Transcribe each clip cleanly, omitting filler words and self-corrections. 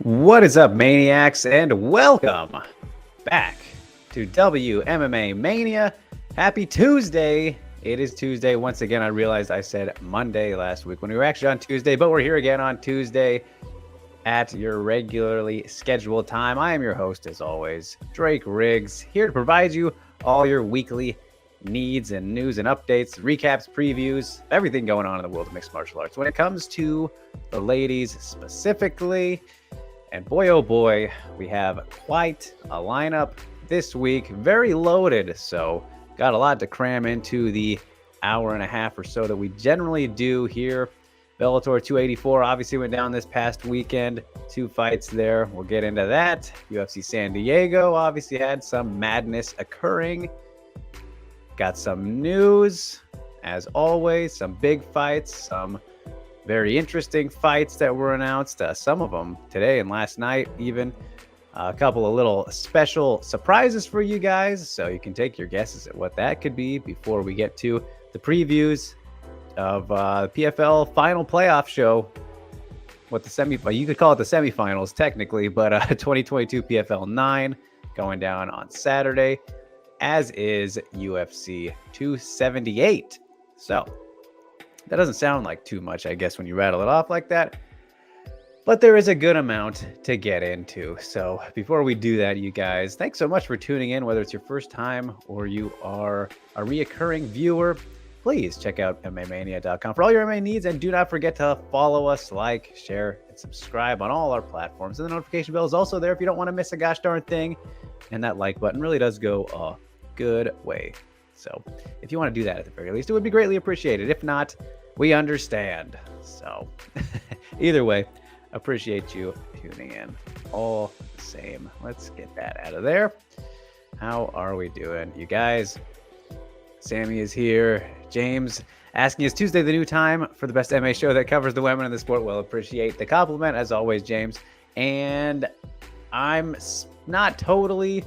What is up, Maniacs, and welcome back to WMMA Mania. Happy Tuesday. It is Tuesday. Once again, I realized I said Monday last week when we were actually on Tuesday, but we're here again on Tuesday at your regularly scheduled time. I am your host, as always, Drake Riggs, here to provide you all your weekly needs and news and updates, recaps, previews, everything going on in the world of mixed martial arts. When it comes to the ladies specifically, and boy, oh boy, we have quite a lineup this week, very loaded. So got a lot to cram into the hour and a half or so that we generally do here. Bellator 284 obviously went down this past weekend. 2 fights there. We'll get into that. UFC San Diego obviously had some madness occurring. Got some news, as always, some big fights, some very interesting fights that were announced, some of them today and last night even. A couple of little special surprises for you guys, so you can take your guesses at what that could be before we get to the previews of the PFL final playoff show. What the you could call it the semifinals technically, but 2022 PFL 9 going down on Saturday, as is UFC 278. So that doesn't sound like too much, I guess, when you rattle it off like that. But there is a good amount to get into. So before we do that, you guys, thanks so much for tuning in, whether it's your first time or you are a reoccurring viewer. Please check out MMAmania.com for all your MMA needs. And do not forget to follow us, like, share, and subscribe on all our platforms. And the notification bell is also there if you don't want to miss a gosh darn thing. And that like button really does go a good way. So if you want to do that at the very least, it would be greatly appreciated. If not, we understand. So either way, appreciate you tuning in all the same. Let's get that out of there. How are we doing, you guys? Sammy is here. James asking, is Tuesday the new time for the best MMA show that covers the women in the sport? Well, appreciate the compliment as always, James. And I'm not totally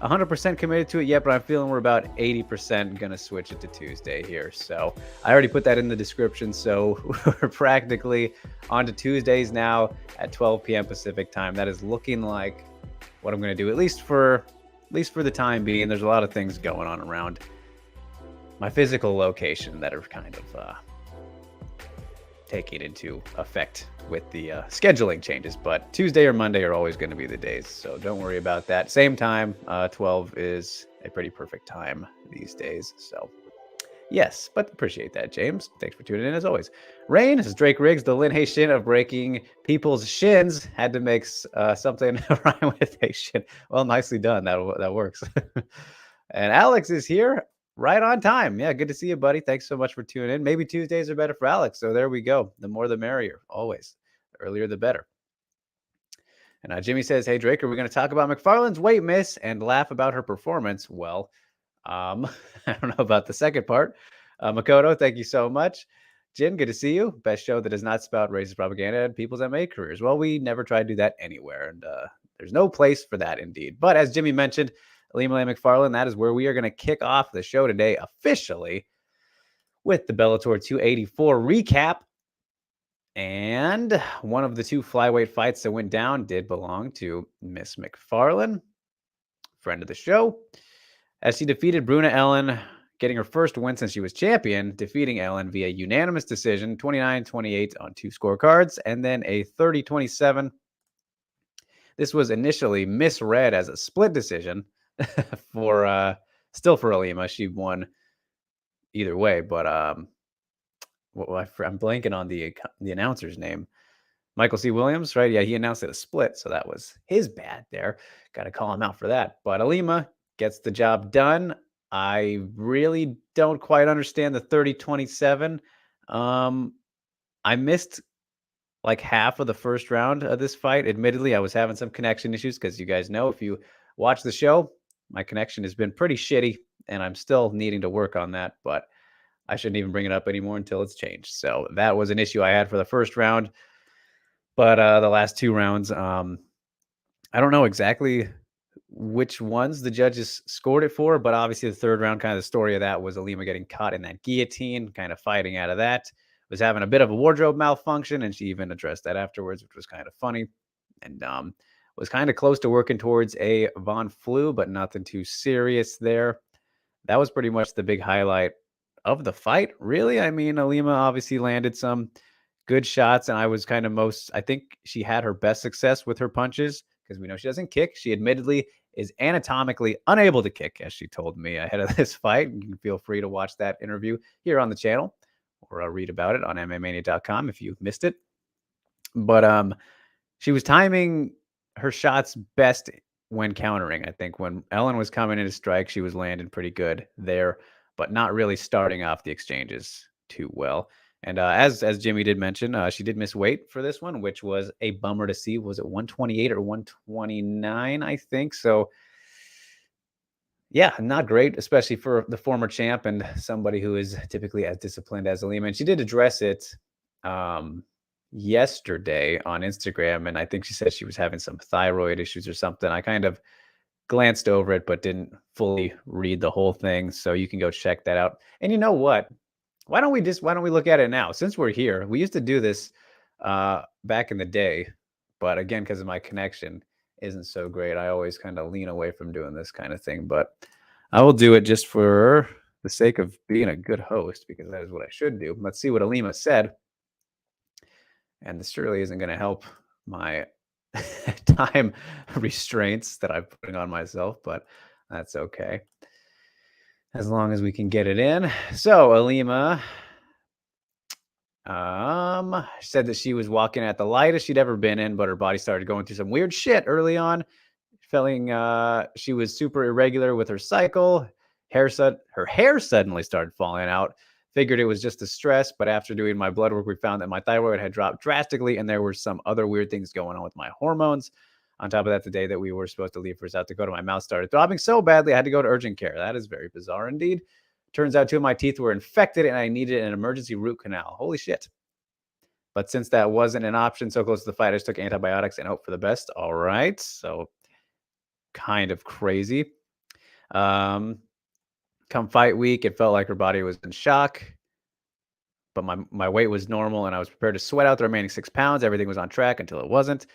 100% committed to it yet, but I'm feeling we're about 80% going to switch it to Tuesday here. So I already put that in the description. So we're practically on to Tuesdays now at 12 p.m. Pacific time. That is looking like what I'm going to do, at least for the time being. There's a lot of things going on around my physical location that are kind of taking into effect with the scheduling changes, but Tuesday or Monday are always going to be the days, so don't worry about that. Same time, 12 is a pretty perfect time these days, so yes, but appreciate that, James. Thanks for tuning in as always. Rain, this is Drake Riggs, the Lin Haitian of breaking people's shins. Had to make something rhyme with Haitian. Well, nicely done. That works. And Alex is here. Right on time. Yeah, good to see you, buddy. Thanks so much for tuning in. Maybe Tuesdays are better for Alex, so there we go. The more the merrier, always. The earlier the better. And Jimmy says, hey, Drake, are we going to talk about McFarland's weight miss and laugh about her performance? Well, I don't know about the second part. Makoto, thank you so much. Jin, good to see you. Best show that does not spout racist propaganda and people's MMA careers. Well, we never try to do that anywhere, and there's no place for that indeed. But as Jimmy mentioned, Ilima McFarland, that is where we are going to kick off the show today officially with the Bellator 284 recap. And one of the 2 flyweight fights that went down did belong to Miss McFarland, friend of the show, as she defeated Bruna Ellen, getting her first win since she was champion, defeating Ellen via unanimous decision, 29-28 on 2 scorecards, and then a 30-27. This was initially misread as a split decision for Ilima. She won either way, but I'm blanking on the announcer's name. Michael C. Williams, right? Yeah, he announced it a split, so that was his bad there. Got to call him out for that. But Ilima gets the job done. I really don't quite understand the 30-27. I missed like half of the first round of this fight. Admittedly, I was having some connection issues because you guys know if you watch the show, my connection has been pretty shitty, and I'm still needing to work on that, but I shouldn't even bring it up anymore until it's changed. So that was an issue I had for the first round. But the last 2 rounds, I don't know exactly which ones the judges scored it for, but obviously the third round, kind of the story of that was Ilima getting caught in that guillotine, kind of fighting out of that. Was having a bit of a wardrobe malfunction, and she even addressed that afterwards, which was kind of funny. and was kind of close to working towards a Von Flu, but nothing too serious there. That was pretty much the big highlight of the fight, really. I mean, Alima obviously landed some good shots, and I think she had her best success with her punches because we know she doesn't kick. She admittedly is anatomically unable to kick, as she told me ahead of this fight. You can feel free to watch that interview here on the channel or read about it on MMAmania.com if you missed it. But she was timing her shots best when countering. I think when Ellen was coming in to strike, she was landing pretty good there, but not really starting off the exchanges too well. And as Jimmy did mention, she did miss weight for this one, which was a bummer to see. Was it 128 or 129? I think so. Yeah, not great, especially for the former champ and somebody who is typically as disciplined as Alima. And she did address it yesterday on Instagram, and I think she said she was having some thyroid issues or something. I kind of glanced over it, but didn't fully read the whole thing. So you can go check that out. And you know what? Why don't we look at it now? Since we're here, we used to do this back in the day, but again, because of my connection isn't so great, I always kind of lean away from doing this kind of thing. But I will do it just for the sake of being a good host, because that is what I should do. Let's see what Alima said. And this surely isn't going to help my time restraints that I'm putting on myself, but that's okay, as long as we can get it in. So Alima said that she was walking at the lightest she'd ever been in, but her body started going through some weird shit early on. Feeling she was super irregular with her cycle. Her hair suddenly started falling out. Figured it was just the stress, but after doing my blood work, we found that my thyroid had dropped drastically, and there were some other weird things going on with my hormones. On top of that, the day that we were supposed to leave for South Dakota, my mouth started throbbing so badly I had to go to urgent care. That is very bizarre indeed. Turns out 2 of my teeth were infected, and I needed an emergency root canal. Holy shit. But since that wasn't an option so close to the fight, I just took antibiotics and hope for the best. All right. So kind of crazy. Come fight week, it felt like her body was in shock, but my weight was normal, and I was prepared to sweat out the remaining 6 pounds. Everything was on track until it wasn't.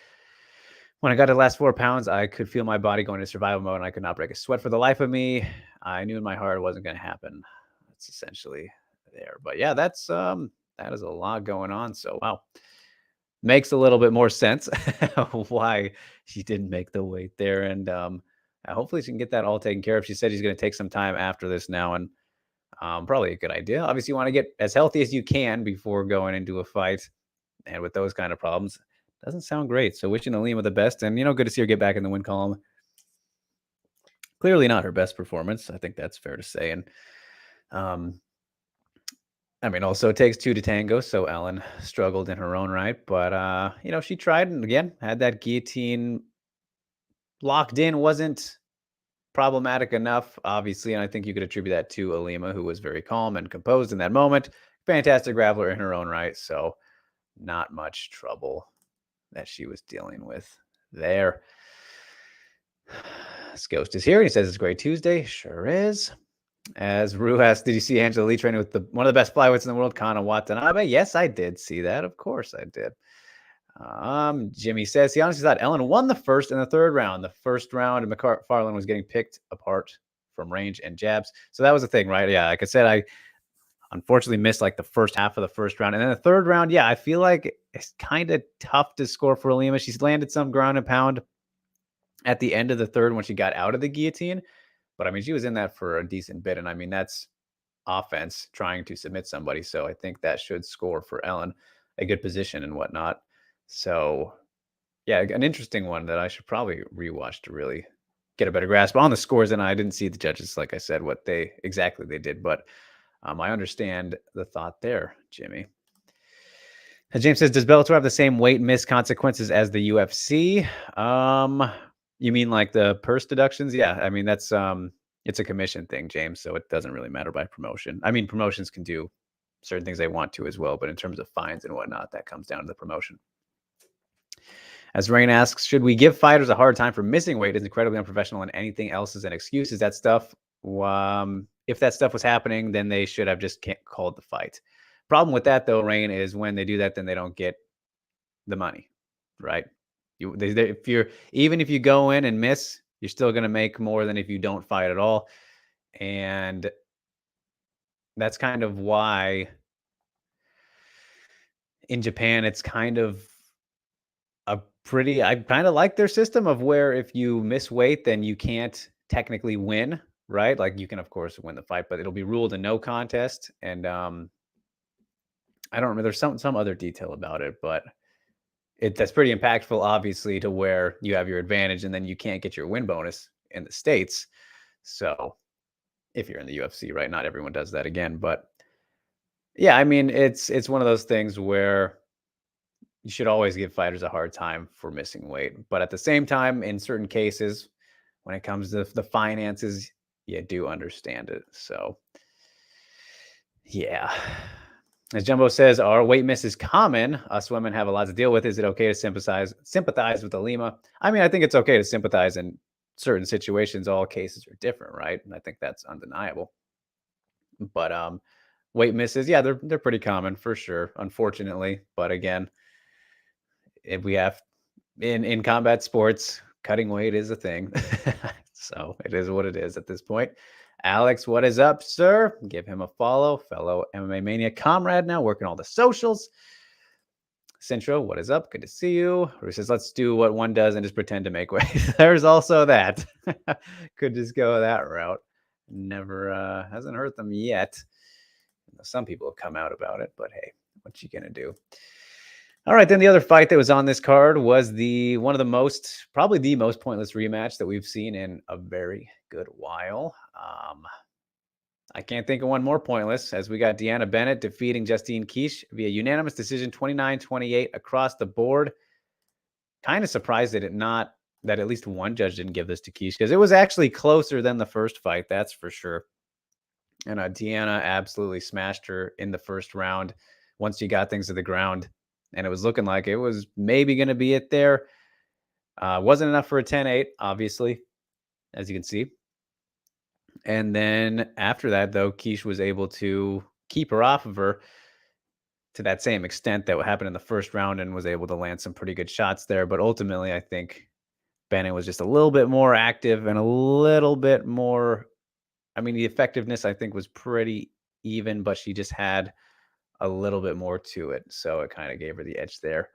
When I got to the last 4 pounds, I could feel my body going into survival mode, and I could not break a sweat for the life of me. I knew in my heart it wasn't going to happen. That's essentially there. But yeah, that is a lot going on. So wow, makes a little bit more sense why she didn't make the weight there. And hopefully she can get that all taken care of. She said she's going to take some time after this now, and probably a good idea. Obviously, you want to get as healthy as you can before going into a fight. And with those kind of problems, doesn't sound great. So wishing Alima the best, and good to see her get back in the win column. Clearly not her best performance. I think that's fair to say. And I mean, also it takes 2 to tango. So Ellen struggled in her own right, but she tried, and again had that guillotine locked in. Wasn't problematic enough, obviously, and I think you could attribute that to Alima, who was very calm and composed in that moment. Fantastic grappler in her own right, so not much trouble that she was dealing with there. This Ghost is here. He says it's a great Tuesday. Sure is. As Rue asked, did you see Angela Lee training with one of the best flyweights in the world, Kana Watanabe? Yes, I did see that. Of course I did. Jimmy says he honestly thought Ellen won the first and the third round. The first round, McFarlane was getting picked apart from range and jabs. So that was the thing, right? Yeah, like I said, I unfortunately missed like the first half of the first round. And then the third round, yeah, I feel like it's kind of tough to score for Alima. She's landed some ground and pound at the end of the third when she got out of the guillotine. But I mean, she was in that for a decent bit. And I mean, that's offense trying to submit somebody. So I think that should score for Ellen, a good position and whatnot. So yeah, an interesting one that I should probably rewatch to really get a better grasp on the scores. And I didn't see the judges, like I said, what they did, but I understand the thought there, Jimmy. James says, does Bellator have the same weight miss consequences as the UFC? You mean like the purse deductions? Yeah, I mean, that's it's a commission thing, James, so it doesn't really matter by promotion. I mean, promotions can do certain things they want to as well, but in terms of fines and whatnot, that comes down to the promotion. As Rain asks, should we give fighters a hard time for missing weight? It's incredibly unprofessional, and anything else is an excuse. Is that stuff? If that stuff was happening, then they should have just called the fight. Problem with that, though, Rain, is when they do that, then they don't get the money, right? Even if you go in and miss, you're still going to make more than if you don't fight at all. And that's kind of why in Japan, it's kind of I kind of like their system of where if you miss weight, then you can't technically win, right? Like you can, of course, win the fight, but it'll be ruled a no contest. And I don't remember. There's some other detail about it, but that's pretty impactful, obviously, to where you have your advantage and then you can't get your win bonus in the States. So if you're in the UFC, right? Not everyone does that again, but yeah, I mean, it's one of those things where you should always give fighters a hard time for missing weight. But at the same time, in certain cases, when it comes to the finances, you do understand it. So, yeah. As Jumbo says, our weight miss is common. Us women have a lot to deal with. Is it okay to sympathize with the Lima? I mean, I think it's okay to sympathize in certain situations. All cases are different, right? And I think that's undeniable. But weight misses, yeah, they're pretty common for sure, unfortunately. But again, if we have in combat sports, cutting weight is a thing. So it is what it is at this point. Alex, what is up, sir? Give him a follow. Fellow MMA Mania comrade now, working all the socials. Centro, what is up? Good to see you. Or says, let's do what one does and just pretend to make weight. There's also that. Could just go that route. Never hasn't hurt them yet. Some people have come out about it, but hey, what you gonna do? All right, then the other fight that was on this card was probably the most pointless rematch that we've seen in a very good while. I can't think of one more pointless, as we got Deanna Bennett defeating Justine Kish via unanimous decision, 29-28 across the board. Kind of surprised that at least one judge didn't give this to Kish, because it was actually closer than the first fight, that's for sure. And Deanna absolutely smashed her in the first round once she got things to the ground. And it was looking like it was maybe going to be it there. Wasn't enough for a 10-8, obviously, as you can see. And then after that, though, Kish was able to keep her off of her to that same extent that what happened in the first round, and was able to land some pretty good shots there. But ultimately, I think Bennett was just a little bit more active and a little bit more. I mean, the effectiveness, I think, was pretty even, but she just had a little bit more to it. So it kind of gave her the edge there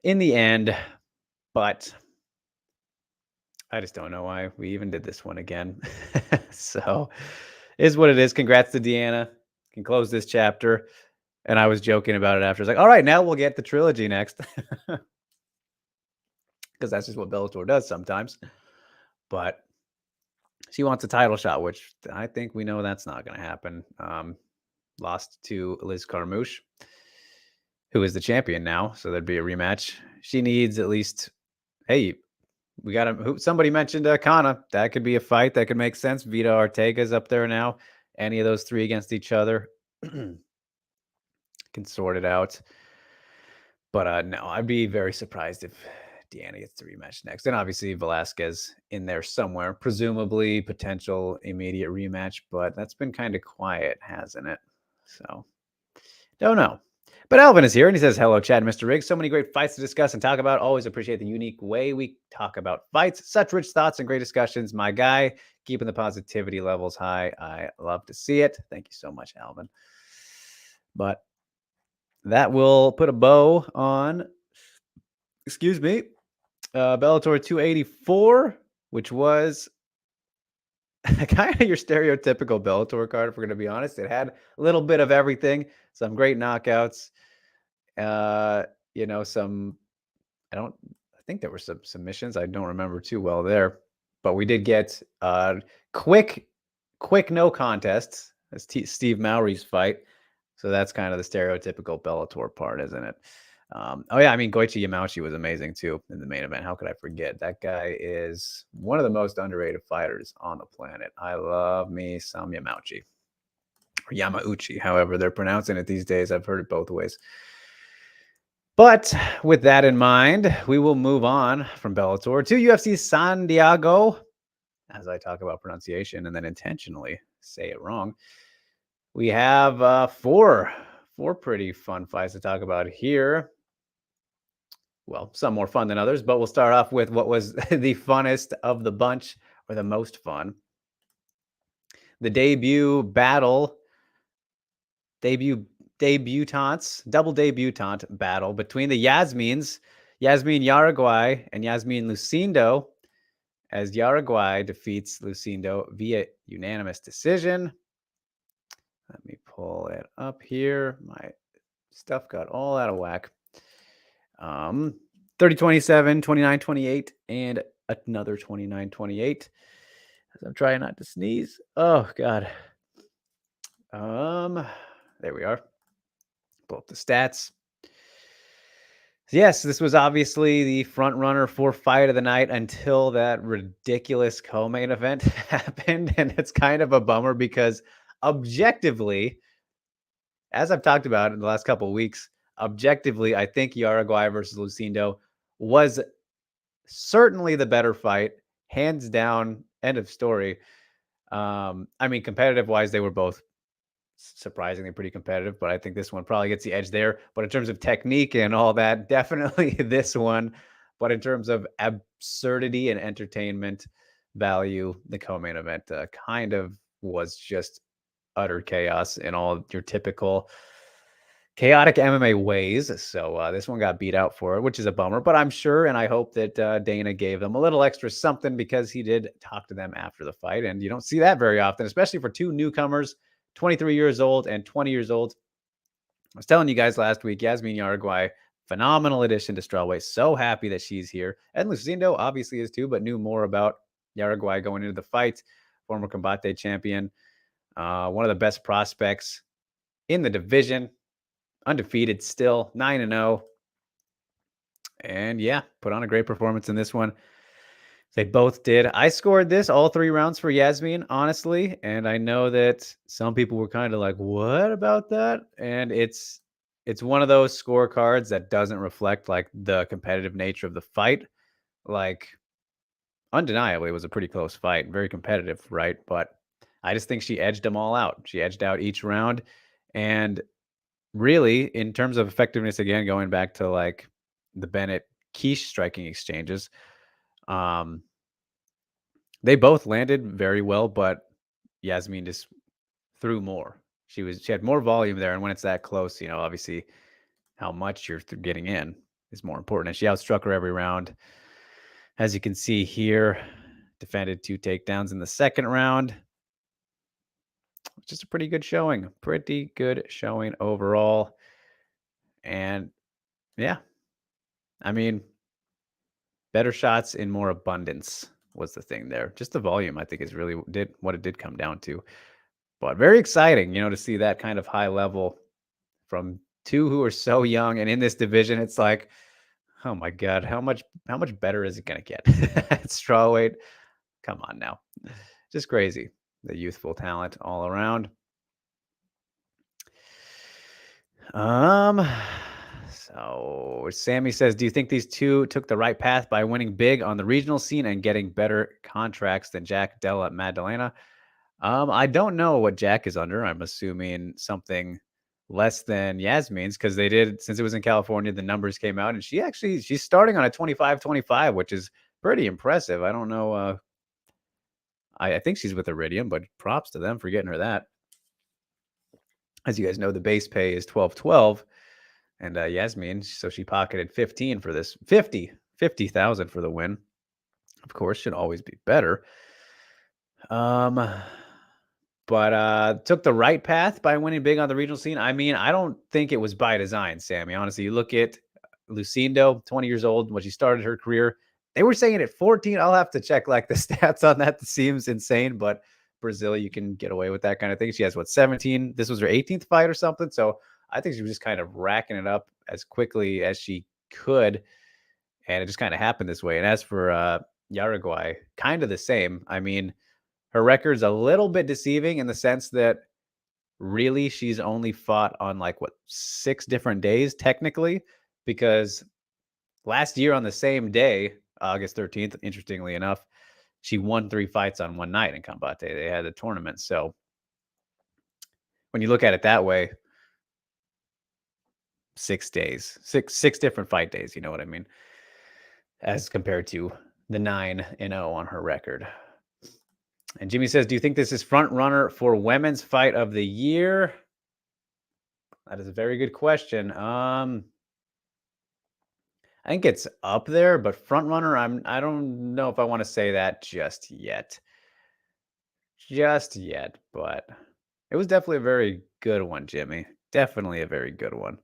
in the end. But I just don't know why we even did this one again. So is what it is. Congrats to Deanna. Can close this chapter. And I was joking about it after. I was like, all right, now we'll get the trilogy next. Because that's just what Bellator does sometimes. But she wants a title shot, which I think we know that's not going to happen. Lost to Liz Carmouche, who is the champion now. So there'd be a rematch. She needs at least, hey, we got somebody mentioned Kana. That could be a fight that could make sense. Vita Ortega's up there now. Any of those three against each other can sort it out. But no, I'd be very surprised if Deanna gets the rematch next. And obviously Velasquez in there somewhere, presumably potential immediate rematch, but that's been kind of quiet, hasn't it? So don't know. But Alvin is here and he says, hello, Chad, Mr. Riggs. So many great fights to discuss and talk about. Always appreciate the unique way we talk about fights. Such rich thoughts and great discussions. My guy, keeping the positivity levels high. I love to see it. Thank you so much, Alvin. But that will put a bow on, Bellator 284, which was kind of your stereotypical Bellator card, if we're going to be honest. It had a little bit of everything. Some great knockouts. I think there were some submissions. I don't remember too well there, but we did get quick no contests. That's Steve Mowry's fight. So that's kind of the stereotypical Bellator part, isn't it? Goichi Yamauchi was amazing too in the main event. How could I forget? That guy is one of the most underrated fighters on the planet. I love me some Yamauchi. Or Yamauchi, however they're pronouncing it these days. I've heard it both ways. But with that in mind, we will move on from Bellator to UFC San Diego, as I talk about pronunciation and then intentionally say it wrong. We have four pretty fun fights to talk about here. well, some more fun than others, but we'll start off with what was the funnest of the bunch, or the most fun. The debut battle, double debutante battle between the Yasmines, Yasmine Jauregui and Yasmine Lucindo, as Jauregui defeats Lucindo via unanimous decision. Let me pull it up here. My stuff got all out of whack. 30-27, 29-28, and another 29-28. As I'm trying not to sneeze. Oh, God. There we are. Pull up the stats. Yes, this was obviously the front runner for fight of the night until that ridiculous co-main event happened. And it's kind of a bummer because objectively, as I've talked about in the last couple of weeks, objectively, I think Jauregui versus Lucindo was certainly the better fight, hands down, end of story. I mean, competitive wise, they were both surprisingly pretty competitive, but I think this one probably gets the edge there. But in terms of technique and all that, definitely this one. But in terms of absurdity and entertainment value, the co-main event kind of was just utter chaos in all your typical chaotic MMA ways. So this one got beat out for it, which is a bummer. But I'm sure and I hope that Dana gave them a little extra something because he did talk to them after the fight. And you don't see that very often, especially for two newcomers, 23 years old and 20 years old. I was telling you guys last week, Yasmine Jauregui, phenomenal addition to strawweight. So happy that she's here. And Lucindo obviously is too, but knew more about Jauregui going into the fight. Former Combate champion. One of the best prospects in the division. Undefeated still, 9-0. And yeah, put on a great performance in this one. They both did. I scored this all 3 rounds for Yasmine, honestly. And I know that some people were kind of like, what about that? And it's one of those scorecards that doesn't reflect like the competitive nature of the fight. Like, undeniably, it was a pretty close fight, very competitive, right? But I just think she edged them all out. She edged out each round. And really, in terms of effectiveness, again, going back to like the Bennett Quiche striking exchanges, they both landed very well, but Yasmine just threw more. She had more volume there, and when it's that close, you know, obviously how much you're getting in is more important. And she outstruck her every round. As you can see here, defended 2 takedowns in the second round. Just a pretty good showing. Pretty good showing overall. And yeah, I mean, better shots in more abundance was the thing there. Just the volume, I think, is really what it did come down to. But very exciting, you know, to see that kind of high level from 2 who are so young. And in this division, it's like, oh my God, how much better is it going to get? It's strawweight. Come on now. Just crazy. The youthful talent all around. So Sammy says, do you think these two took the right path by winning big on the regional scene and getting better contracts than Jack Della Maddalena? I don't know what Jack is under. I'm assuming something less than Yasmine's because they did, since it was in California, the numbers came out and she's starting on a 25-25, which is pretty impressive. I don't know. I think she's with Iridium, but props to them for getting her that. As you guys know, the base pay is 12-12. And Yasmine, so she pocketed 15 for this, 50,000 for the win. Of course, should always be better. But took the right path by winning big on the regional scene. I mean, I don't think it was by design, Sammy. Honestly, you look at Lucindo, 20 years old, when she started her career. They were saying at 14. I'll have to check like the stats on that. That seems insane, but Brazil, you can get away with that kind of thing. She has 17. This was her 18th fight or something. So I think she was just kind of racking it up as quickly as she could. And it just kind of happened this way. And as for Jauregui, kind of the same. I mean, her record's a little bit deceiving in the sense that really she's only fought on like 6 different days technically, because last year on the same day, August 13th, interestingly enough, she won 3 fights on one night in Combate. They had a tournament. So when you look at it that way, 6 days, six different fight days. You know what I mean? As compared to the 9-0 on her record. And Jimmy says, do you think this is front runner for women's fight of the year? That is a very good question. I think it's up there, but front runner, I don't know if I want to say that just yet. But it was definitely a very good one, Jimmy. Definitely a very good one.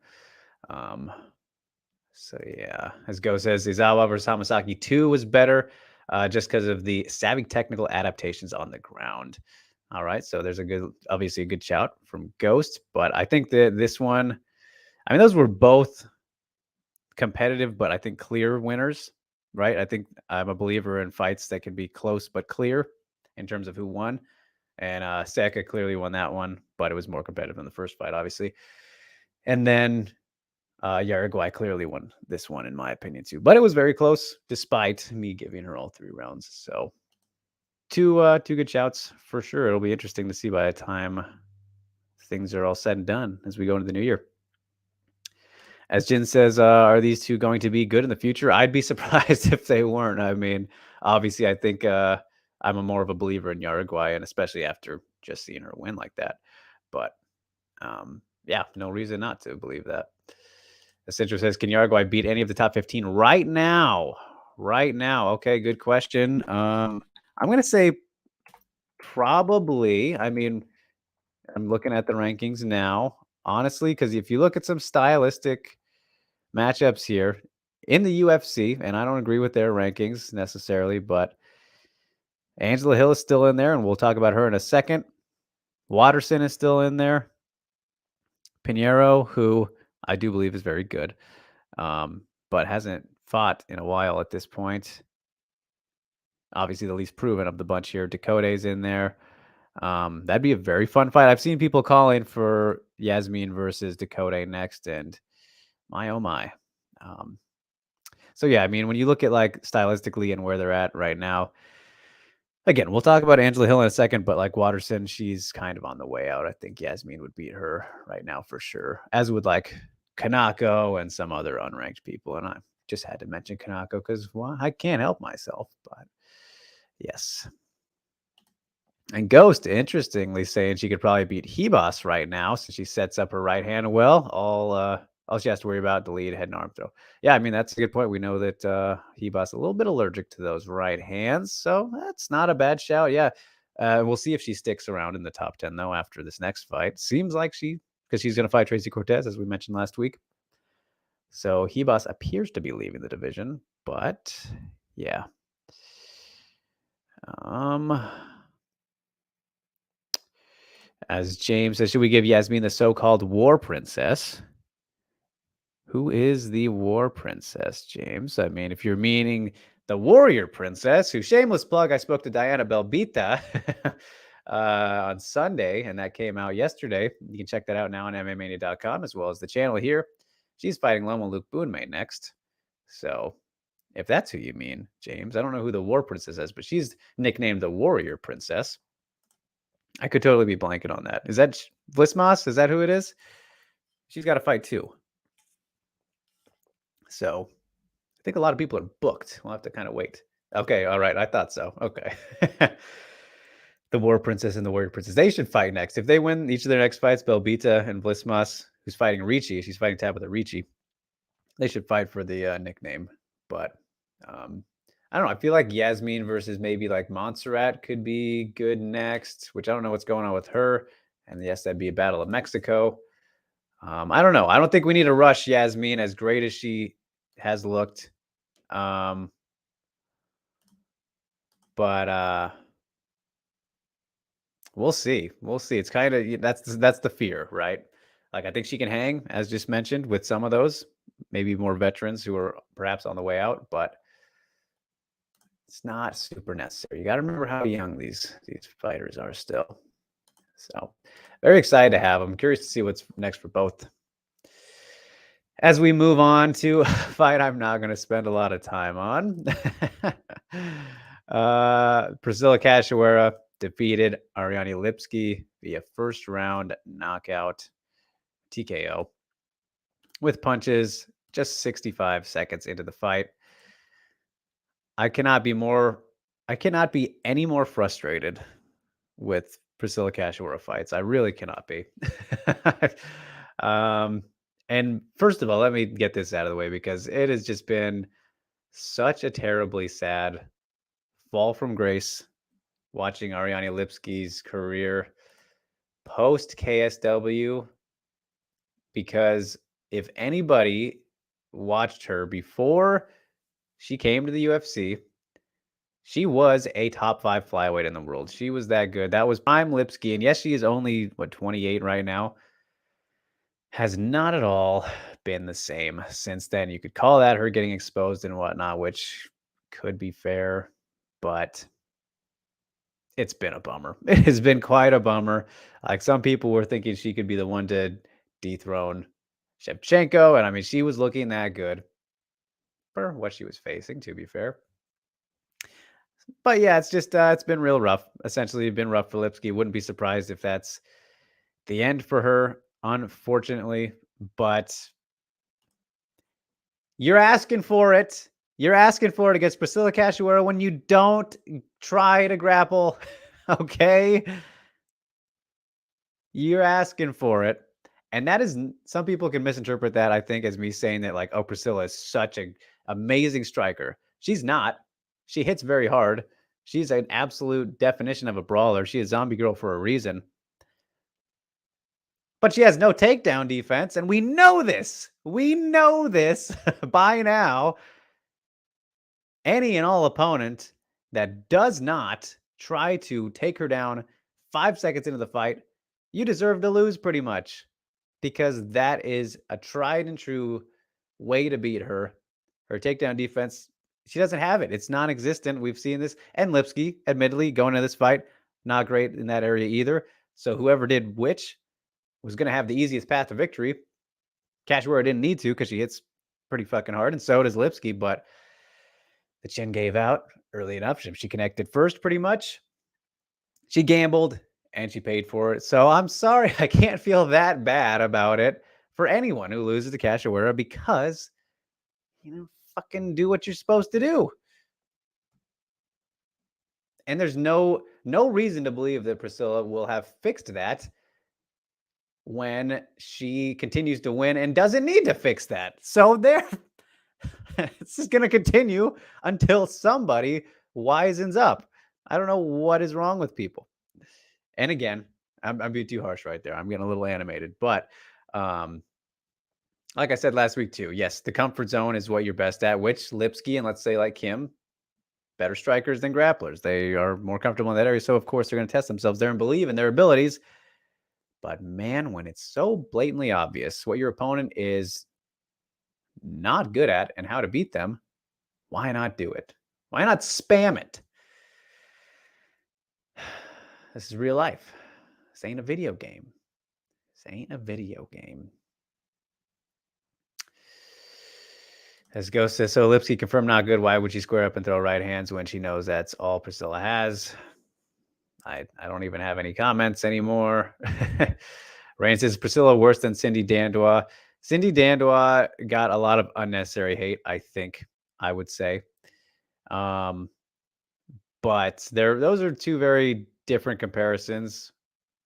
So yeah, as Go says, Izawa versus Hamasaki 2 was better, just because of the savvy technical adaptations on the ground. All right, so there's obviously a good shout from Ghost, but I think that this one, I mean, those were both competitive, but I think clear winners, right? I think I'm a believer in fights that can be close but clear in terms of who won. And Seka clearly won that one, but it was more competitive than the first fight, obviously. And then Jauregui clearly won this one, in my opinion, too. But it was very close, despite me giving her all 3 rounds. So two good shouts for sure. It'll be interesting to see by the time things are all said and done as we go into the new year. As Jin says, are these two going to be good in the future? I'd be surprised if they weren't. I mean, obviously, I think I'm more of a believer in Jauregui, and especially after just seeing her win like that. But yeah, no reason not to believe that. Essential says, can Jauregui beat any of the top 15 right now? Right now. Okay, good question. I'm going to say probably. I mean, I'm looking at the rankings now, honestly, because if you look at some stylistic matchups here in the UFC, and I don't agree with their rankings necessarily, but Angela Hill is still in there, and we'll talk about her in a second. Watterson is still in there. Pinheiro, who I do believe is very good, but hasn't fought in a while at this point. Obviously, the least proven of the bunch here. Dakota is in there. That'd be a very fun fight. I've seen people calling for Yasmine versus Dakota next, and my oh my. So yeah, I mean, when you look at like stylistically and where they're at right now, again, we'll talk about Angela Hill in a second, but like Watterson, she's kind of on the way out. I think Yasmine would beat her right now for sure, as would like Kanako and some other unranked people. And I just had to mention Kanako because, well, I can't help myself, but yes. And Ghost, interestingly, saying she could probably beat Hebos right now since she sets up her right hand well. All she has to worry about, the lead head and arm throw. Yeah, I mean, that's a good point. We know that Hebos is a little bit allergic to those right hands, so that's not a bad shout. Yeah, we'll see if she sticks around in the top 10, though, after this next fight. Seems like because she's going to fight Tracy Cortez, as we mentioned last week. So Hebos appears to be leaving the division, but yeah. As James says, should we give Yasmine the so-called war princess? Who is the war princess, James? I mean, if you're meaning the warrior princess, who, shameless plug, I spoke to Diana Belbita on Sunday, and that came out yesterday. You can check that out now on MMAmania.com, as well as the channel here. She's fighting Loma Luke Boonmay next. So if that's who you mean, James, I don't know who the war princess is, but she's nicknamed the warrior princess. I could totally be blanking on that. Is that Vlismas? Is that who it is? She's got to fight too. So I think a lot of people are booked. We'll have to kind of wait. Okay, all right. I thought so. Okay. The War Princess and the Warrior Princess. They should fight next. If they win each of their next fights, Belbita and Vlismas, who's fighting Ricci, she's fighting Tabitha Ricci. They should fight for the nickname. But I don't know. I feel like Yasmine versus maybe like Montserrat could be good next, which I don't know what's going on with her. And yes, that'd be a battle of Mexico. I don't know. I don't think we need to rush Yasmine, as great as she has looked. But we'll see. We'll see. It's kind of that's the fear, right? Like, I think she can hang, as just mentioned, with some of those, maybe more veterans who are perhaps on the way out, but it's not super necessary. You got to remember how young these fighters are still. So very excited to have them. Curious to see what's next for both. As we move on to a fight I'm not going to spend a lot of time on. Priscilla Cachoeira defeated Ariane Lipski via first round knockout TKO. with punches just 65 seconds into the fight. I cannot be any more frustrated with Priscilla Cachoeira fights. I really cannot be. um, and first of all, let me get this out of the way because it has just been such a terribly sad fall from grace watching Ariane Lipski's career post KSW, because if anybody watched her before she came to the UFC, she was a top 5 flyweight in the world. She was that good. That was prime Lipski. And yes, she is only, 28 right now. Has not at all been the same since then. You could call that her getting exposed and whatnot, which could be fair, but it's been a bummer. It has been quite a bummer. Like, some people were thinking she could be the one to dethrone Shevchenko. And I mean, she was looking that good for what she was facing, to be fair. But yeah, it's just it's been real rough. Essentially, been rough for Lipski. Wouldn't be surprised if that's the end for her, unfortunately. But you're asking for it. You're asking for it against Priscilla Cachoeira when you don't try to grapple. Okay? You're asking for it. And that is, some people can misinterpret that, I think, as me saying that, like, oh, Priscilla is such an amazing striker. She's not. She hits very hard. She's an absolute definition of a brawler. She is zombie girl for a reason. But she has no takedown defense, and we know this. We know this by now. Any and all opponent that does not try to take her down 5 seconds into the fight, you deserve to lose pretty much, because that is a tried and true way to beat her. Her takedown defense, she doesn't have it. It's non-existent. We've seen this. And Lipski, admittedly, going into this fight, not great in that area either. So whoever did which was going to have the easiest path to victory. Cachoeira didn't need to because she hits pretty fucking hard, and so does Lipski, but the chin gave out early enough. She connected first, pretty much. She gambled, and she paid for it. So I'm sorry, I can't feel that bad about it for anyone who loses to Cachoeira, because, fucking do what you're supposed to do. And there's no reason to believe that Priscilla will have fixed that when she continues to win and doesn't need to fix that. So this is going to continue until somebody wisens up. I don't know what is wrong with people. And again, I'm being too harsh right there. I'm getting a little animated, but like I said last week too, yes, the comfort zone is what you're best at, which Lipski and, let's say, like Kim, better strikers than grapplers. They are more comfortable in that area. So of course they're going to test themselves there and believe in their abilities. But man, when it's so blatantly obvious what your opponent is not good at and how to beat them, why not do it? Why not spam it? This is real life. This ain't a video game. This ain't a video game. As Ghost says, so Lipski confirmed not good. Why would she square up and throw right hands when she knows that's all Priscilla has? I don't even have any comments anymore. Rain says, Priscilla worse than Cindy Dandois. Cindy Dandois got a lot of unnecessary hate, I think, I would say. But those are two very different comparisons,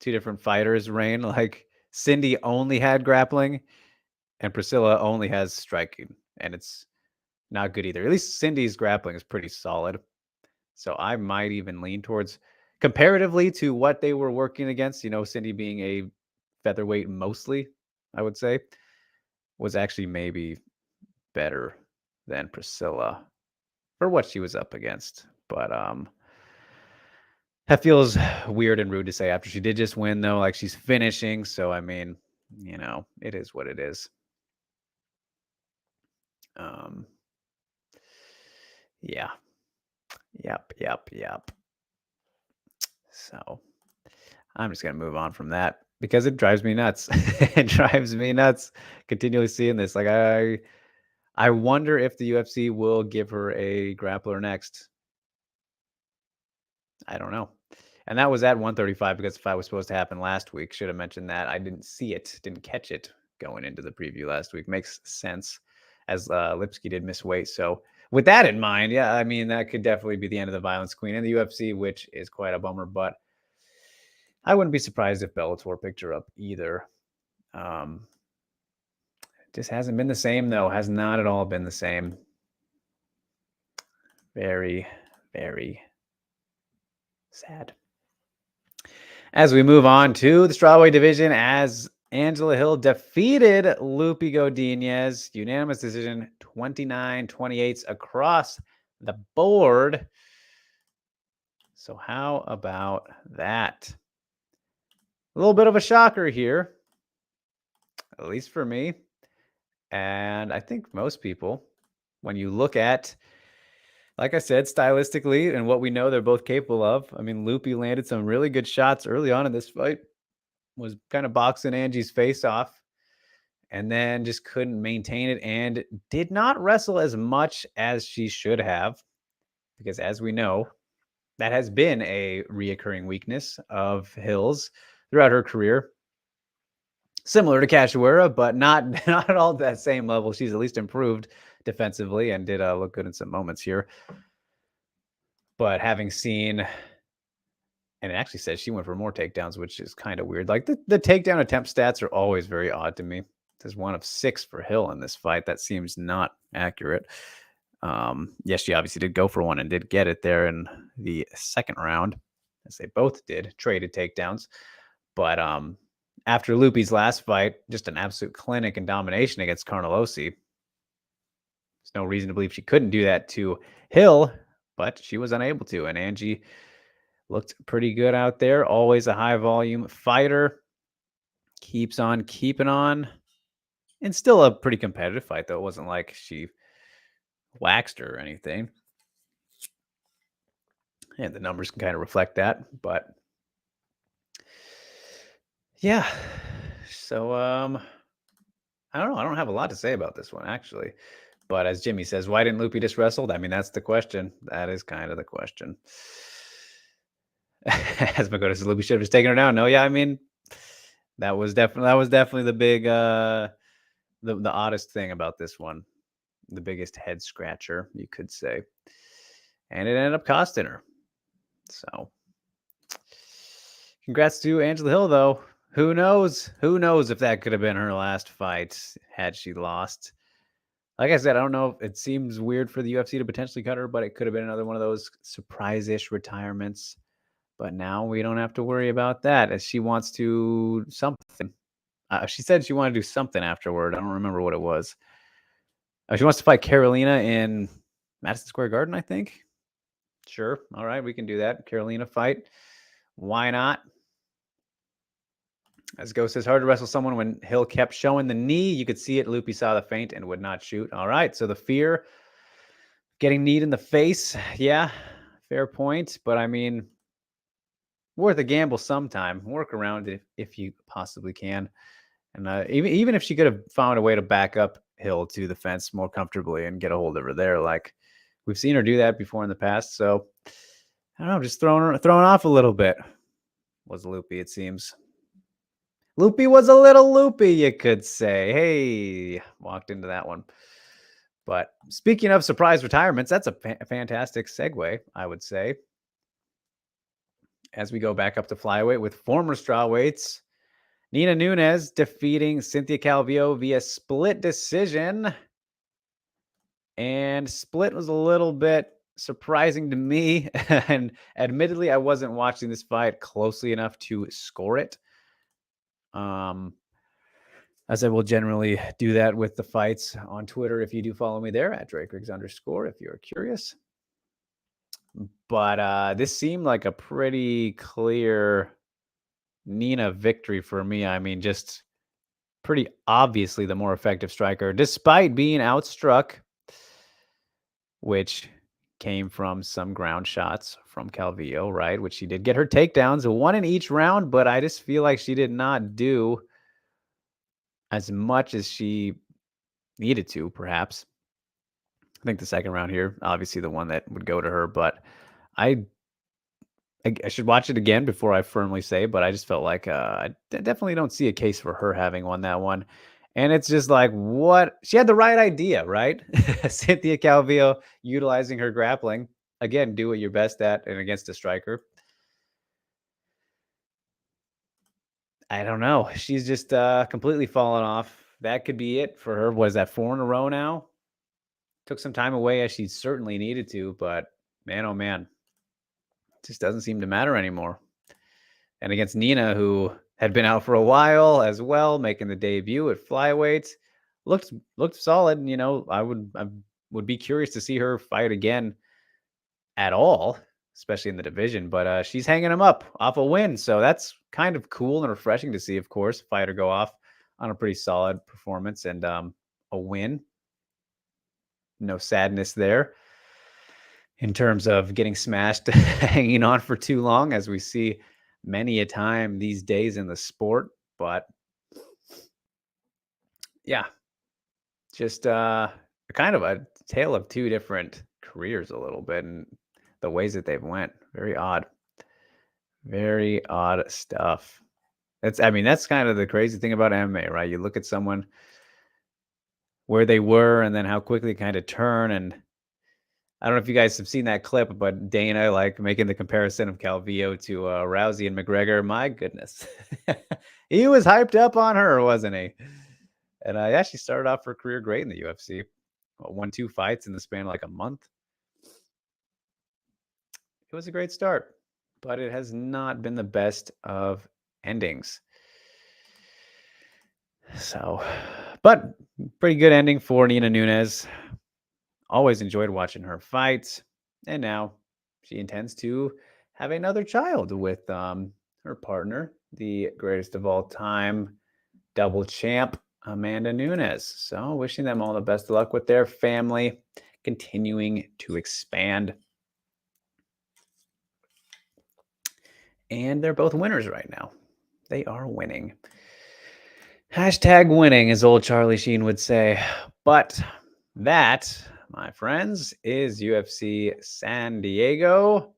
two different fighters. Rain, like, Cindy only had grappling and Priscilla only has striking, and it's not good either. At least Cindy's grappling is pretty solid. So I might even lean towards, comparatively to what they were working against, Cindy being a featherweight mostly, I would say, was actually maybe better than Priscilla for what she was up against. But that feels weird and rude to say after she did just win, though. Like, she's finishing, so I mean, it is what it is. Yeah. Yep. So I'm just going to move on from that because it drives me nuts. It drives me nuts continually seeing this. Like, I wonder if the UFC will give her a grappler next. I don't know. And that was at 135 because the fight was supposed to happen last week. Should have mentioned that. I didn't see it, didn't catch it going into the preview last week. Makes sense, as Lipsky did miss weight. So with that in mind, yeah, I mean, that could definitely be the end of the Violence Queen in the UFC, which is quite a bummer. But I wouldn't be surprised if Bellator picked her up either. Just hasn't been the same, though. Has not at all been the same. Very, very sad. As we move on to the strawweight division, as Angela Hill defeated Lupi Godinez, unanimous decision, 29-28 across the board. So how about that? A little bit of a shocker here, at least for me. And I think most people, when you look at, like I said, stylistically and what we know they're both capable of. I mean, Lupi landed some really good shots early on in this fight, was kind of boxing Angie's face off, and then just couldn't maintain it and did not wrestle as much as she should have, because as we know, that has been a reoccurring weakness of Hill's throughout her career. Similar to Cachoeira, but not at all that same level. She's at least improved defensively and did look good in some moments here. But having seen, and it actually says she went for more takedowns, which is kind of weird. Like the takedown attempt stats are always very odd to me. There's 1 of 6 for Hill in this fight. That seems not accurate. Yes, she obviously did go for one and did get it there in the second round, as they both did, traded takedowns. But after Lupi's last fight, just an absolute clinic and domination against Carnelossi. There's no reason to believe she couldn't do that to Hill, but she was unable to. And Angie looked pretty good out there. Always a high volume fighter. Keeps on keeping on. And still a pretty competitive fight, though. It wasn't like she waxed her or anything. And the numbers can kind of reflect that. But yeah. So I don't know. I don't have a lot to say about this one, actually. But as Jimmy says, why didn't Lupi just wrestle? I mean, that's the question. That is kind of the question. As Dakota says, Lupi should have just taken her down. No, yeah, I mean, that was definitely the big the oddest thing about this one. The biggest head scratcher, you could say. And it ended up costing her. So congrats to Angela Hill, though. Who knows? Who knows if that could have been her last fight had she lost. Like I said, I don't know. It seems weird for the UFC to potentially cut her, but it could have been another one of those surprise-ish retirements. But now we don't have to worry about that, as she wants to something. She said she wanted to do something afterward. I don't remember what it was. She wants to fight Carolina in Madison Square Garden, I think. Sure. All right, we can do that. Carolina fight. Why not? As Ghost says, hard to wrestle someone when Hill kept showing the knee. You could see it. Lupi saw the feint and would not shoot. All right, so the fear, getting kneed in the face. Yeah, fair point. But I mean, worth a gamble sometime. Work around it if you possibly can. And even if she could have found a way to back up Hill to the fence more comfortably and get a hold of her there, like we've seen her do that before in the past. So I don't know, just throwing off a little bit was Lupi, it seems. Lupi was a little loopy, you could say. Hey, walked into that one. But speaking of surprise retirements, that's a fantastic segue, I would say. As we go back up to flyweight with former strawweights, Nina Nunes defeating Cynthia Calvillo via split decision. And split was a little bit surprising to me. And admittedly, I wasn't watching this fight closely enough to score it. As I will generally do that with the fights on Twitter. If you do follow me there at @DrakeRiggs_, if you're curious. But this seemed like a pretty clear Nina victory for me. I mean, just pretty obviously the more effective striker, despite being outstruck, which came from some ground shots from Calvillo, right? Which she did get her takedowns, 1 in each round, but I just feel like she did not do as much as she needed to, perhaps. I think the second round here, obviously the one that would go to her, but I should watch it again before I firmly say, but I just felt like I definitely don't see a case for her having won that one. And it's just like, what? She had the right idea, right? Cynthia Calvillo utilizing her grappling. Again, do what you're best at and against a striker. I don't know. She's just completely fallen off. That could be it for her. Was that 4 in a row now? Took some time away as she certainly needed to, but man, oh man, it just doesn't seem to matter anymore. And against Nina, who had been out for a while as well, making the debut at flyweight, looked solid. You know, I would be curious to see her fight again at all, especially in the division. But she's hanging him up off a win, so that's kind of cool and refreshing to see. Of course, fighter go off on a pretty solid performance and a win. No sadness there in terms of getting smashed, hanging on for too long, as we see many a time these days in the sport. But yeah, just kind of a tale of two different careers a little bit, and the ways that they've went. Very odd stuff. That's kind of the crazy thing about MMA, right? You look at someone where they were and then how quickly kind of turn. And I don't know if you guys have seen that clip, but Dana like making the comparison of Calvillo to Rousey and McGregor. My goodness. He was hyped up on her, wasn't he? And yeah, she started off her career great in the UFC. Won 2 fights in the span of like a month. It was a great start, but it has not been the best of endings. So, but pretty good ending for Nina Nunes. Always enjoyed watching her fight. And now she intends to have another child with her partner, the greatest of all time, double champ, Amanda Nunes. So wishing them all the best of luck with their family, continuing to expand. And they're both winners right now. They are winning. Hashtag winning, as old Charlie Sheen would say. But that, my friends, is UFC San Diego.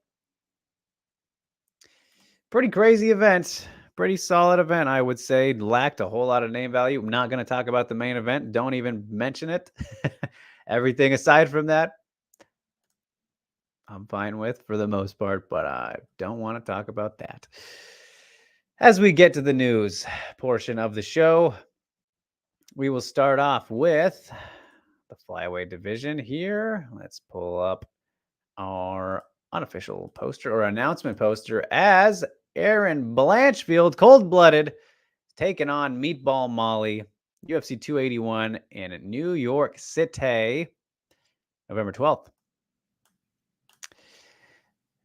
Pretty crazy event. Pretty solid event, I would say. Lacked a whole lot of name value. I'm not going to talk about the main event. Don't even mention it. Everything aside from that, I'm fine with for the most part, but I don't want to talk about that. As we get to the news portion of the show, we will start off with the flyweight division here. Let's pull up our unofficial poster or announcement poster as Aaron Blanchfield, cold-blooded, taking on Meatball Molly, UFC 281 in New York City, November 12th.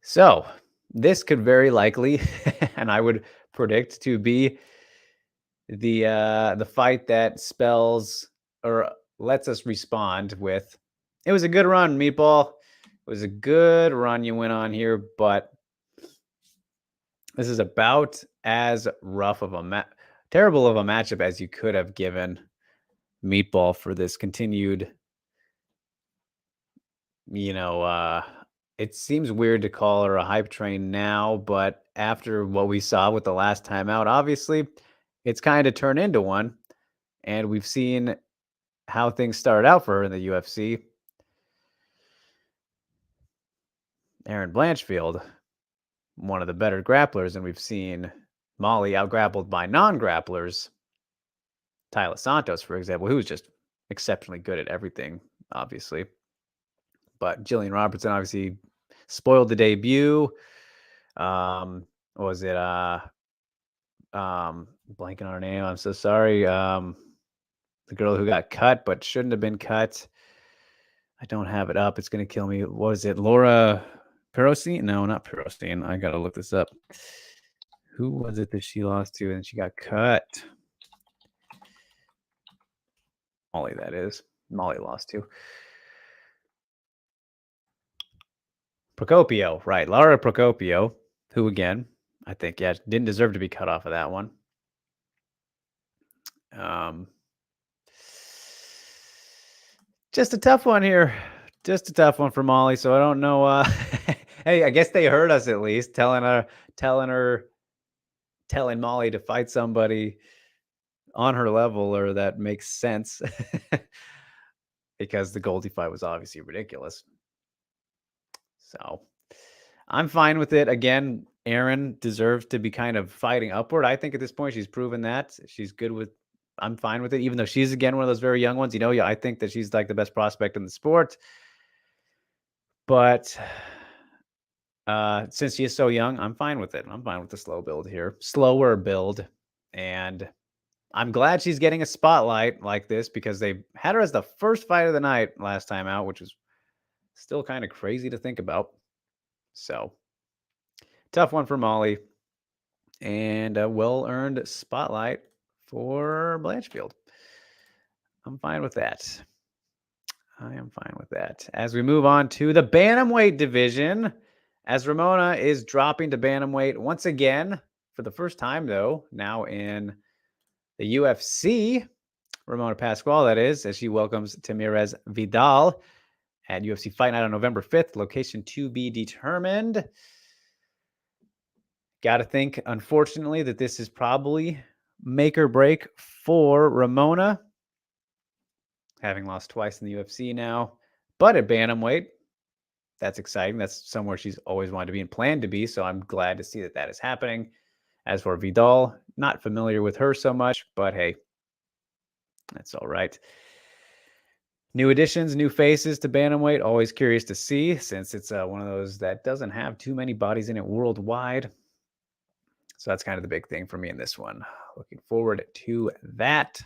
So this could very likely, and I would predict to be the fight that spells or lets us respond with, it was a good run, Meatball. It was a good run you went on here, but this is about as rough of a terrible of a matchup as you could have given Meatball for this continued, it seems weird to call her a hype train now, but after what we saw with the last time out, obviously it's kind of turned into one. And we've seen how things started out for her in the UFC. Aaron Blanchfield, one of the better grapplers, and we've seen Molly out-grappled by non-grapplers. Tyler Santos, for example, who was just exceptionally good at everything, obviously. But Jillian Robertson obviously spoiled the debut. What was it? Blanking on her name. I'm so sorry. The girl who got cut but shouldn't have been cut. I don't have it up. It's going to kill me. What was it? Laura Perosine? No, not Perosine. I got to look this up. Who was it that she lost to and she got cut? Molly, that is. Molly lost to. Procopio, right. Laura Procopio, who again, I think, didn't deserve to be cut off of that one. Just a tough one here. Just a tough one for Molly. So I don't know. Hey, I guess they heard us at least telling Molly to fight somebody on her level or that makes sense because the Goldie fight was obviously ridiculous. So I'm fine with it. Again, Erin deserves to be kind of fighting upward. I think at this point she's proven that. She's good with I'm fine with it, even though she's again one of those very young ones. Yeah, I think that she's like the best prospect in the sport. But since she is so young, I'm fine with it. I'm fine with the slower build. And I'm glad she's getting a spotlight like this because they had her as the first fight of the night last time out, which is still kind of crazy to think about. So tough one for Molly and a well-earned spotlight for Blanchfield. I'm fine with that. I am fine with that. As we move on to the bantamweight division, as Ramona is dropping to bantamweight once again for the first time, though, now in the UFC. Ramona Pascual, that is, as she welcomes Tamirez Vidal at UFC Fight Night on November 5th. Location to be determined. Got to think, unfortunately, that this is probably make or break for Ramona, having lost twice in the UFC now. But at bantamweight, that's exciting. That's somewhere she's always wanted to be and planned to be. So I'm glad to see that that is happening. As for Vidal, not familiar with her so much, but hey, that's all right. New additions, new faces to bantamweight. Always curious to see, since it's one of those that doesn't have too many bodies in it worldwide. So that's kind of the big thing for me in this one. Looking forward to that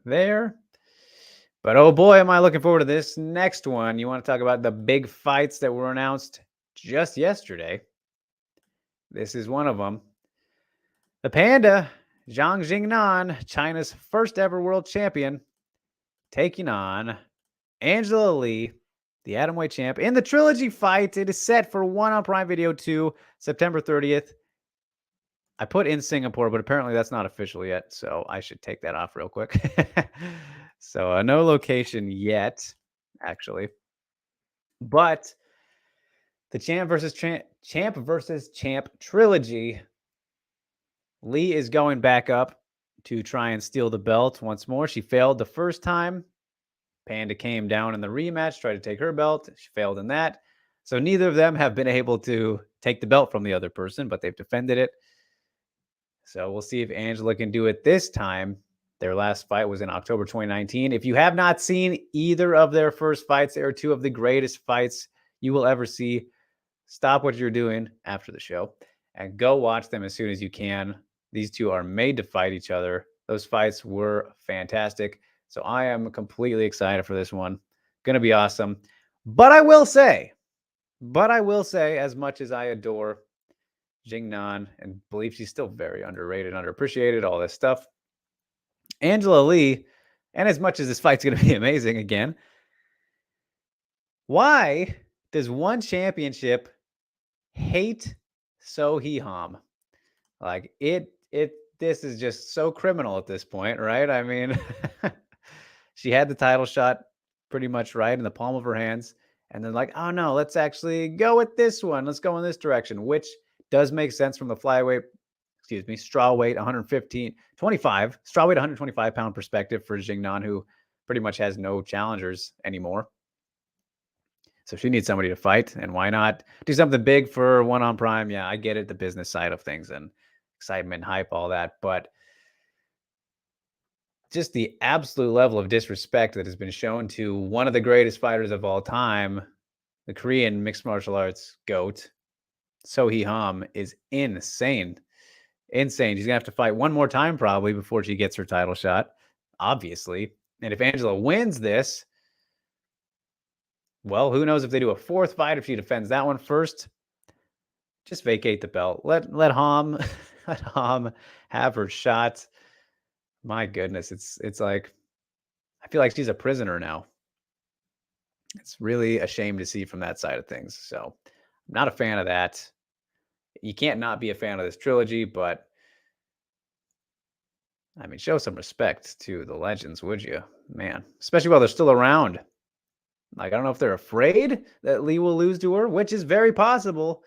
there. But oh boy, am I looking forward to this next one. You want to talk about the big fights that were announced just yesterday? This is one of them. The Panda, Zhang Jingnan, China's first ever world champion, taking on Angela Lee, the atomweight champ, in the trilogy fight. It is set for one on Prime Video 2, September 30th. I put in Singapore, but apparently that's not official yet, so I should take that off real quick. So no location yet, actually. But the champ versus champ trilogy, Lee is going back up to try and steal the belt once more. She failed the first time. Panda came down in the rematch, tried to take her belt. She failed in that. So neither of them have been able to take the belt from the other person, but they've defended it. So we'll see if Angela can do it this time. Their last fight was in October 2019. If you have not seen either of their first fights, they are two of the greatest fights you will ever see. Stop what you're doing after the show and go watch them as soon as you can. These two are made to fight each other. Those fights were fantastic. So I am completely excited for this one. Going to be awesome. But I will say, as much as I adore Jingnan and believe she's still very underrated, underappreciated, all this stuff, Angela Lee, and as much as this fight's going to be amazing again, why does one championship hate So Hee Ham? Like this is just so criminal at this point, right? I mean, she had the title shot pretty much right in the palm of her hands. And then like, oh no, let's actually go with this one. Let's go in this direction, which does make sense from the strawweight 125 pound perspective for Jingnan, who pretty much has no challengers anymore. So she needs somebody to fight, and why not do something big for one on Prime? Yeah, I get it, the business side of things and excitement, hype, all that, but just the absolute level of disrespect that has been shown to one of the greatest fighters of all time, the Korean mixed martial arts GOAT, So Hee Ham, is insane. Insane. She's going to have to fight one more time probably before she gets her title shot, obviously. And if Angela wins this, well, who knows if they do a fourth fight, if she defends that one first. Just vacate the belt. Let Ham let Ham have her shot. My goodness, it's like I feel like she's a prisoner now. It's really a shame to see from that side of things. So I'm not a fan of that. You can't not be a fan of this trilogy, but I mean, show some respect to the legends, would you? Man, especially while they're still around. Like, I don't know if they're afraid that Lee will lose to her, which is very possible.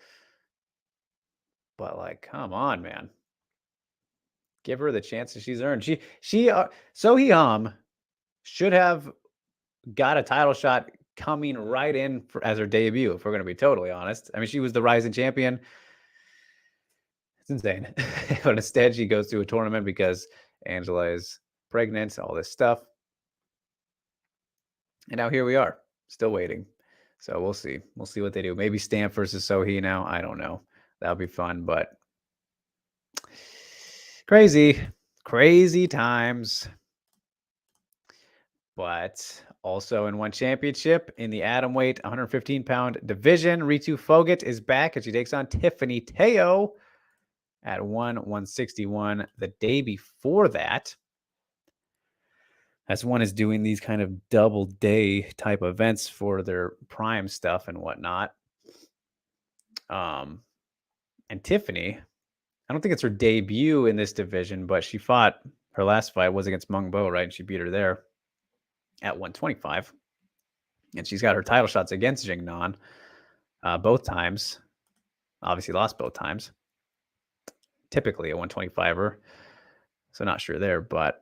But like, come on, man. Give her the chance that she's earned. Sohee Ham should have got a title shot coming right in as her debut, if we're going to be totally honest. I mean, she was the rising champion. It's insane. But instead, she goes to a tournament because Angela is pregnant, all this stuff. And now here we are, still waiting. So we'll see. We'll see what they do. Maybe Stamp versus Sohee now. I don't know. That'll be fun, but crazy times. But also in one championship in the atomweight 115-pound division, Ritu Phogat is back and she takes on Tiffany Teo at 161 the day before that. As one is doing these kind of double day type events for their prime stuff and whatnot. And Tiffany, I don't think it's her debut in this division, but she fought, her last fight was against Mung Bo, right? And she beat her there at 125. And she's got her title shots against Yannon both times. Obviously lost both times. Typically a 125er. So not sure there, but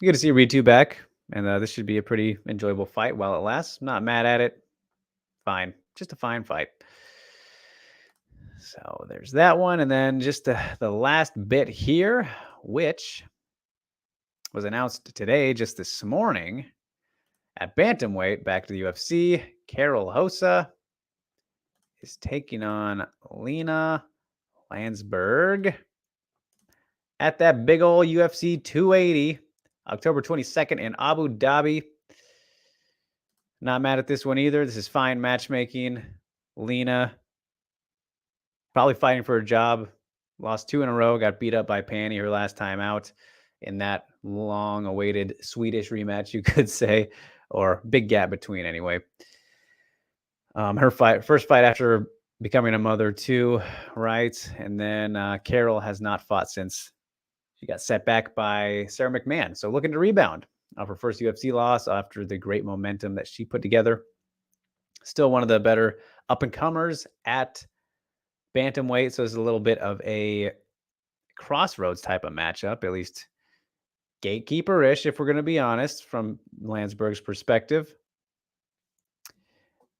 you get to see Ritu back. And this should be a pretty enjoyable fight while it lasts. I'm not mad at it. Fine. Just a fine fight. So there's that one. And then just the last bit here, which was announced today, just this morning, at bantamweight, back to the UFC, Carol Hosa is taking on Lena Landsberg at that big old UFC 280, October 22nd in Abu Dhabi. Not mad at this one either. This is fine matchmaking. Lena probably fighting for a job. Lost 2 in a row. Got beat up by Pani her last time out in that long-awaited Swedish rematch, you could say, or big gap between anyway. Her first fight after becoming a mother too, right? And then Carol has not fought since she got set back by Sarah McMahon. So looking to rebound of her first UFC loss after the great momentum that she put together. Still one of the better up-and-comers at bantamweight. So it's a little bit of a crossroads type of matchup, at least gatekeeper-ish, if we're going to be honest, from Landsberg's perspective.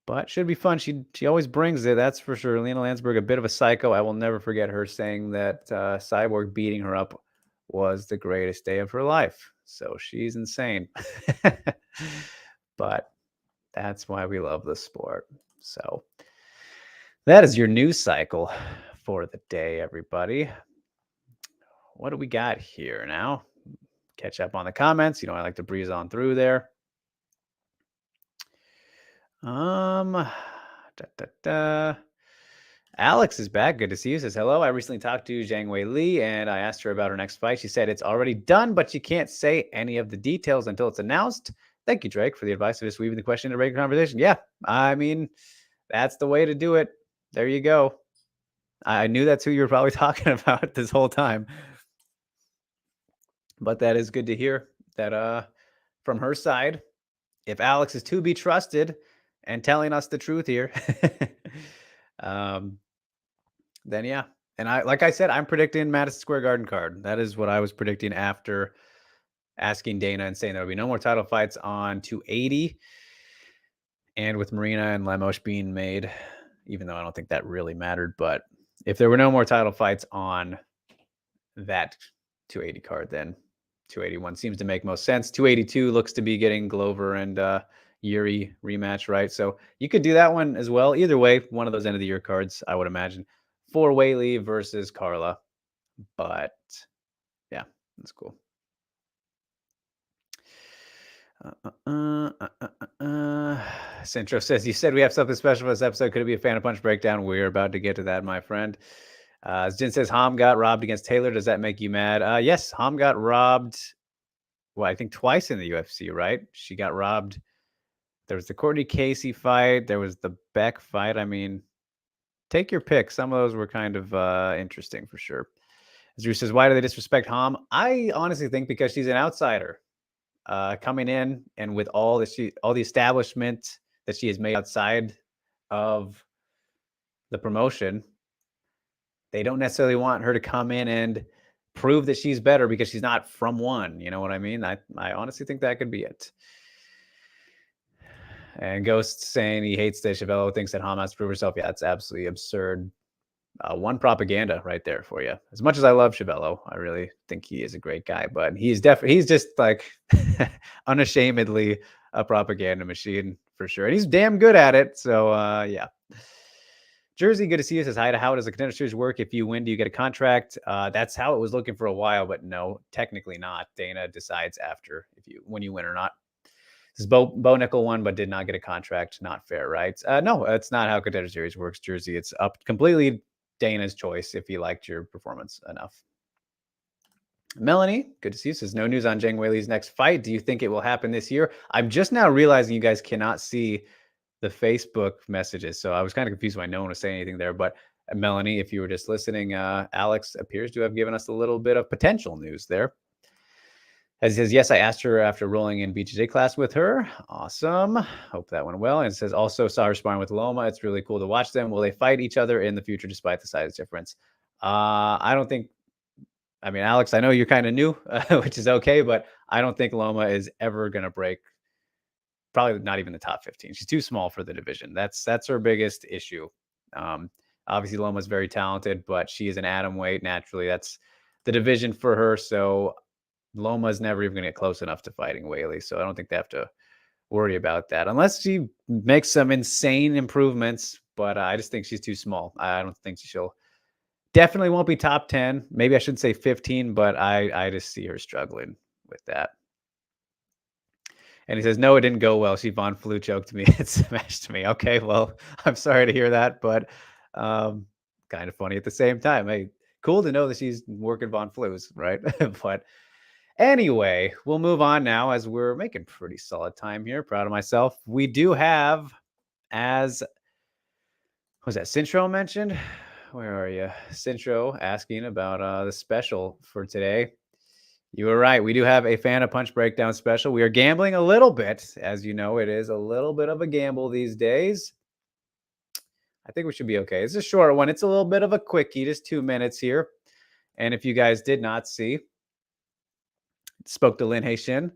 But should be fun. She always brings it, that's for sure. Lena Landsberg, a bit of a psycho. I will never forget her saying that Cyborg beating her up was the greatest day of her life. So she's insane. But that's why we love the sport. So that is your news cycle for the day, everybody. What do we got here now? Catch up on the comments. I like to breeze on through there. Alex is back. Good to see you. Says hello. I recently talked to Zhang Li and I asked her about her next fight. She said it's already done, but she can't say any of the details until it's announced. Thank you, Drake, for the advice of just weaving the question into regular conversation. Yeah, I mean, that's the way to do it. There you go. I knew that's who you were probably talking about this whole time. But that is good to hear that from her side, if Alex is to be trusted and telling us the truth here, then yeah. And like I said, I'm predicting Madison Square Garden card. That is what I was predicting after asking Dana and saying there will be no more title fights on 280. And with Marina and Lemos being made, even though I don't think that really mattered, but if there were no more title fights on that 280 card, then 281 seems to make most sense. 282 looks to be getting Glover and Yuri rematch, right? So you could do that one as well. Either way, one of those end of the year cards, I would imagine, for Weili versus Carla. But yeah, that's cool. Centro says, you said we have something special for this episode. Could it be a Fan of Punch breakdown? We're about to get to that, my friend. Jin says, Ham got robbed against Taylor. Does that make you mad? Yes, Ham got robbed, well, I think twice in the UFC, right? She got robbed. There was the Courtney Casey fight. There was the Beck fight. I mean, take your pick. Some of those were kind of interesting for sure. Drew says, why do they disrespect Ham? I honestly think because she's an outsider coming in, and with all the establishment that she has made outside of the promotion, they don't necessarily want her to come in and prove that she's better because she's not from one. You know what I mean? I honestly think that could be it. And Ghost saying he hates that Chevelle thinks that Hama has to prove herself. Yeah, it's absolutely absurd. One propaganda right there for you. As much as I love Chevello, I really think he is a great guy, but he's just like unashamedly a propaganda machine for sure. And he's damn good at it. So yeah. Jersey, good to see you. Says hi to how does the Contender Series work? If you win, do you get a contract? That's how it was looking for a while, but no, technically not. Dana decides after when you win or not. This is Bo Nickel won, but did not get a contract. Not fair, right? No, that's not how Contender Series works, Jersey. It's up completely Dana's choice if he liked your performance enough. Melanie, good to see you. Says no news on Zhang Weili's next fight. Do you think it will happen this year? I'm just now realizing you guys cannot see the Facebook messages, so I was kind of confused why no one was saying anything there. But Melanie, if you were just listening, Alex appears to have given us a little bit of potential news there. As he says, yes, I asked her after rolling in BJJ class with her. Awesome. Hope that went well. And it says, also saw her sparring with Loma. It's really cool to watch them. Will they fight each other in the future despite the size difference? I don't think, I mean, Alex, I know you're kind of new, which is okay, but I don't think Loma is ever going to break, probably not even the top 15. She's too small for the division. That's her biggest issue. Obviously, Loma's very talented, but she is an atom weight. Naturally, that's the division for her. So Loma's never even going to get close enough to fighting Weili. So I don't think they have to worry about that unless she makes some insane improvements. But I just think she's too small. I don't think she'll definitely won't be top 10. Maybe I should say 15, but I just see her struggling with that. And he says, no, it didn't go well. She Von Flu choked me. It smashed me. Okay, well, I'm sorry to hear that, but kind of funny at the same time. Hey, cool to know that she's working Von Flus, right? But anyway, we'll move on now as we're making pretty solid time here. Proud of myself. We do have, as was that Cintro mentioned? Where are you? Cintro asking about the special for today. You were right. We do have a Fan of Punch breakdown special. We are gambling a little bit. As you know, it is a little bit of a gamble these days. I think we should be okay. It's a short one. It's a little bit of a quickie, just 2 minutes here. And if you guys did not see, spoke to Lin Hae-shin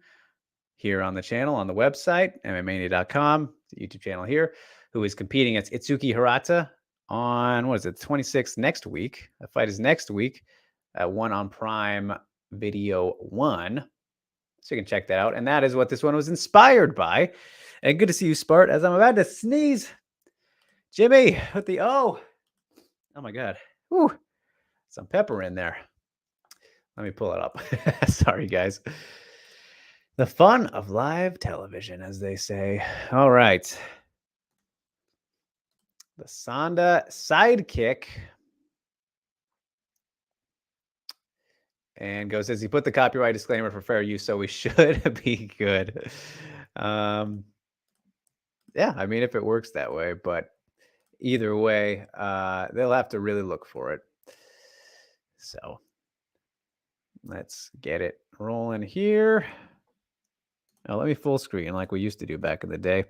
here on the channel, on the website, MMAmania.com, the YouTube channel here, who is competing against Itsuki Hirata on, 26th next week. The fight is next week at 1 on Prime Video 1. So you can check that out. And that is what this one was inspired by. And good to see you, Spart, as I'm about to sneeze. Jimmy with the oh my God. Whew. Some pepper in there. Let me pull it up. Sorry, guys. The fun of live television, as they say. All right. The Sonda sidekick. And Go says he put the copyright disclaimer for fair use, so we should be good. Yeah, I mean, if it works that way, but either way, they'll have to really look for it. So let's get it rolling here. Now let me full screen like we used to do back in the day.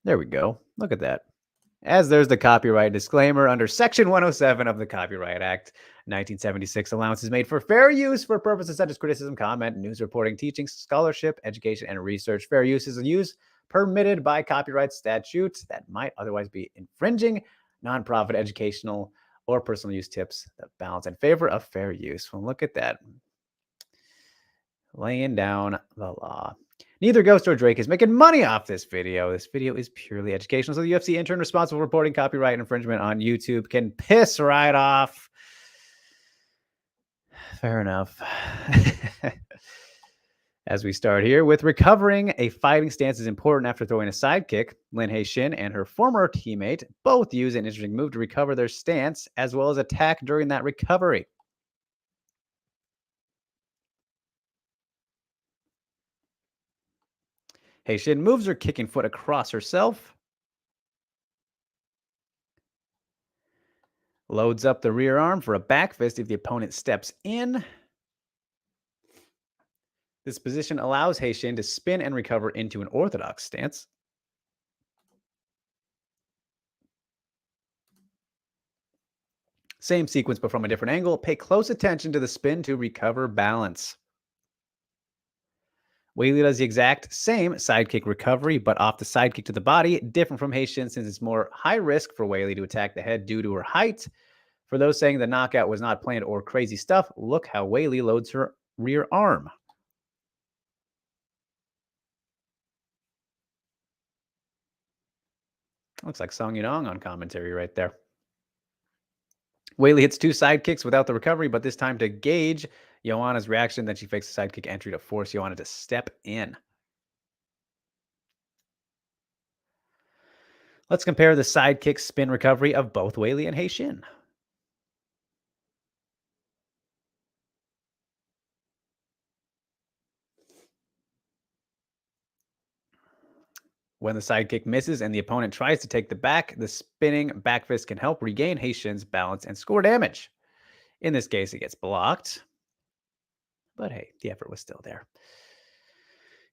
There we go. Look at that. As there's the copyright disclaimer under Section 107 of the Copyright Act, 1976, allowance is made for fair use for purposes such as criticism, comment, news reporting, teaching, scholarship, education, and research. Fair use is a use permitted by copyright statutes that might otherwise be infringing nonprofit, educational, or personal use tips that balance in favor of fair use. Well, look at that. Laying down the law. Neither Ghost or Drake is making money off this video. This video is purely educational. So the UFC intern responsible for reporting copyright infringement on YouTube can piss right off. Fair enough. As we start here with recovering a fighting stance is important after throwing a sidekick. Lin Hae-shin and her former teammate both use an interesting move to recover their stance as well as attack during that recovery. Hae-shin moves her kicking foot across herself. Loads up the rear arm for a back fist if the opponent steps in. This position allows Hae-shin to spin and recover into an orthodox stance. Same sequence, but from a different angle. Pay close attention to the spin to recover balance. Weili does the exact same sidekick recovery, but off the sidekick to the body, different from Haitian since it's more high risk for Weili to attack the head due to her height. For those saying the knockout was not planned or crazy stuff, look how Weili loads her rear arm. Looks like Song Yudong on commentary right there. Weili hits 2 sidekicks without the recovery, but this time to gauge Joanna's reaction. Then she fakes a sidekick entry to force Joanna to step in. Let's compare the sidekick spin recovery of both Weili and Haitian. When the sidekick misses and the opponent tries to take the back, the spinning back fist can help regain Haitian's balance and score damage. In this case, it gets blocked. But hey, the effort was still there.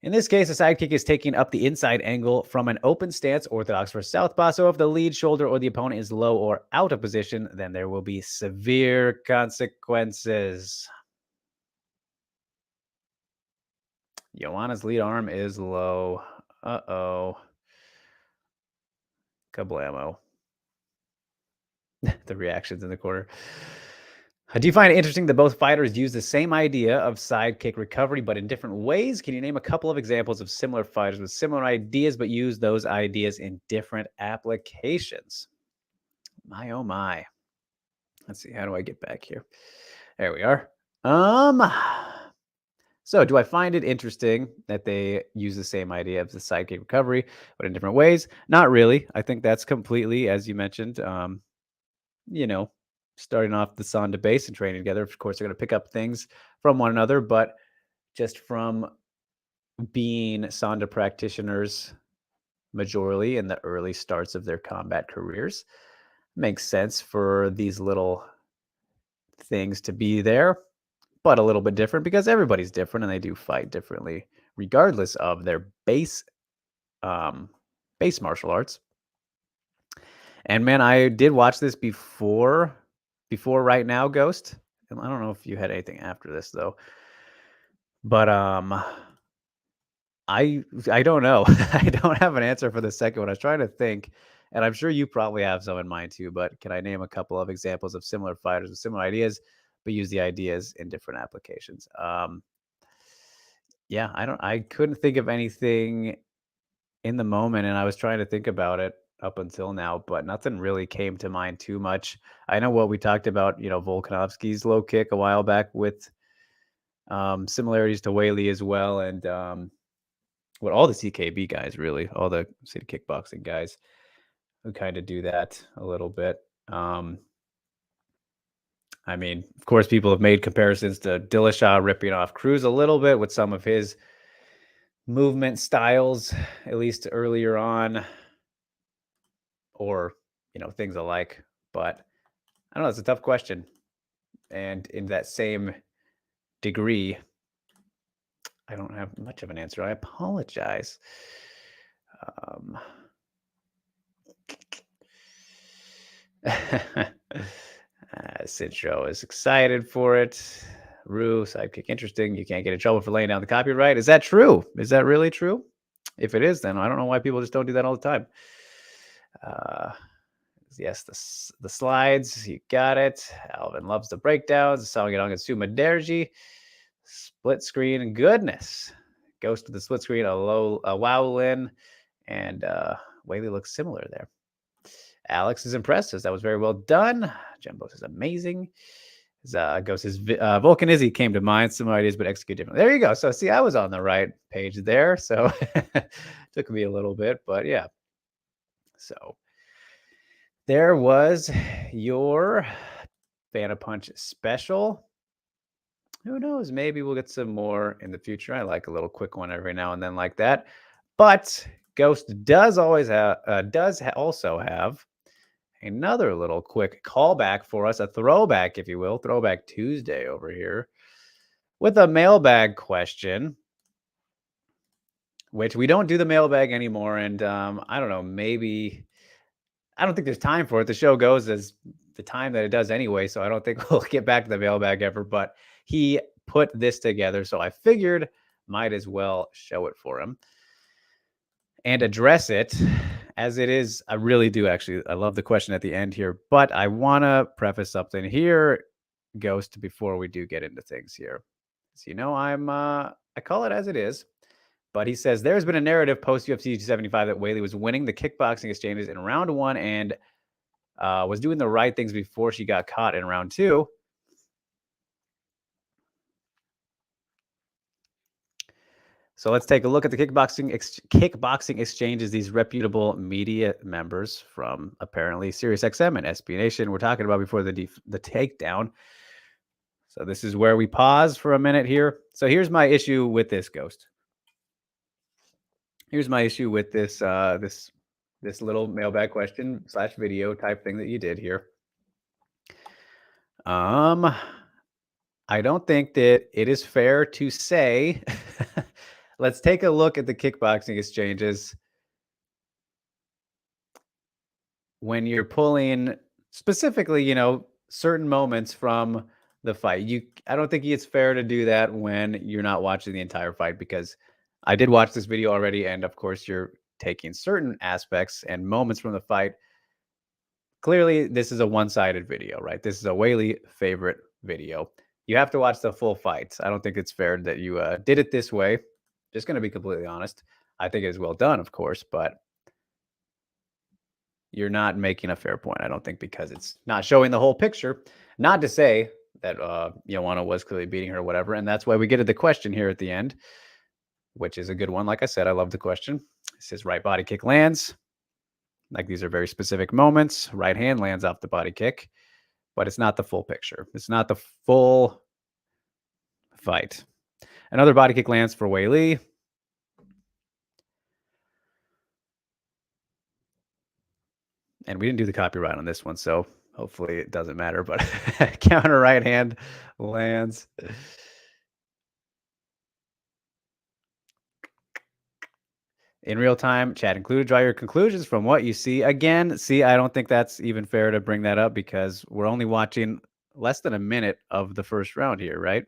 In this case, the sidekick is taking up the inside angle from an open stance, orthodox for southpaw. So if the lead shoulder or the opponent is low or out of position, then there will be severe consequences. Joanna's lead arm is low. Uh-oh. Kablamo. The reactions in the corner. I do find it interesting that both fighters use the same idea of sidekick recovery, but in different ways. Can you name a couple of examples of similar fighters with similar ideas, but use those ideas in different applications? My, oh my. Let's see. How do I get back here? There we are. So do I find it interesting that they use the same idea of the sidekick recovery, but in different ways? Not really. I think that's completely, as you mentioned, starting off the Sonda base and training together. Of course, they're going to pick up things from one another, but just from being Sonda practitioners majorly in the early starts of their combat careers, makes sense for these little things to be there, but a little bit different because everybody's different and they do fight differently, regardless of their base martial arts. And man, I did watch this before right now, Ghost. And I don't know if you had anything after this though. But I don't know. I don't have an answer for the second one. I was trying to think, and I'm sure you probably have some in mind too, but can I name a couple of examples of similar fighters with similar ideas, but use the ideas in different applications? Yeah, I couldn't think of anything in the moment, and I was trying to think about it up until now, but nothing really came to mind too much. I know what we talked about, Volkanovski's low kick a while back with similarities to Weili as well, and all the CKB guys, really, all the city kickboxing guys who kind of do that a little bit. I mean, of course, people have made comparisons to Dillashaw ripping off Cruz a little bit with some of his movement styles, at least earlier on, or things alike. But I don't know, it's a tough question, and in that same degree, I don't have much of an answer. I apologize. Cincho is excited for it. Rue, sidekick, interesting. You can't get in trouble for laying down the copyright. Is that true? Is that really true? If it is, then I don't know why people just don't do that all the time. Yes, the slides. You got it. Alvin loves the breakdowns. Songyeong and Suma Derji. Split screen. Goodness. Goes to the split screen. A Wowlin. And Weili looks similar there. Alex is impressed. Says that was very well done. Jumbo says amazing. Ghost says Vulcan Izzy came to mind. Some ideas, but execute differently. There you go. So see, I was on the right page there. So took me a little bit, but yeah. So there was your Banner Punch special. Who knows? Maybe we'll get some more in the future. I like a little quick one every now and then like that. But Ghost does also have another little quick callback for us, a throwback, if you will, Throwback Tuesday over here with a mailbag question, which we don't do the mailbag anymore. And I don't know, maybe I don't think there's time for it. The show goes as the time that it does anyway, so I don't think we'll get back to the mailbag ever, but he put this together, so I figured might as well show it for him and address it as it is. I really do, actually. I love the question at the end here, but I want to preface something here, Ghost, before we do get into things here. So, I call it as it is. But he says there's been a narrative post UFC 275 that Weili was winning the kickboxing exchanges in round 1 and was doing the right things before she got caught in round 2. So let's take a look at the kickboxing exchanges. These reputable media members from apparently SiriusXM and SB Nation were talking about before the takedown. So this is where we pause for a minute here. So here's my issue with this, Ghost. Here's my issue with this this little mailbag question / video type thing that you did here. I don't think that it is fair to say. Let's take a look at the kickboxing exchanges when you're pulling specifically, certain moments from the fight. I don't think it's fair to do that when you're not watching the entire fight, because I did watch this video already, and of course you're taking certain aspects and moments from the fight. Clearly, this is a one-sided video, right? This is a Weili favorite video. You have to watch the full fights. I don't think it's fair that you did it this way. Just going to be completely honest. I think it is well done, of course, but you're not making a fair point, I don't think, because it's not showing the whole picture. Not to say that Yannon was clearly beating her or whatever, and that's why we get to the question here at the end, which is a good one. Like I said, I love the question. It says right body kick lands. Like, these are very specific moments. Right hand lands off the body kick, but it's not the full picture. It's not the full fight. Another body kick lands for Weili. And we didn't do the copyright on this one, so hopefully it doesn't matter, but counter right hand lands. In real time, chat included. Draw your conclusions from what you see. Again, I don't think that's even fair to bring that up, because we're only watching less than a minute of the first round here, right?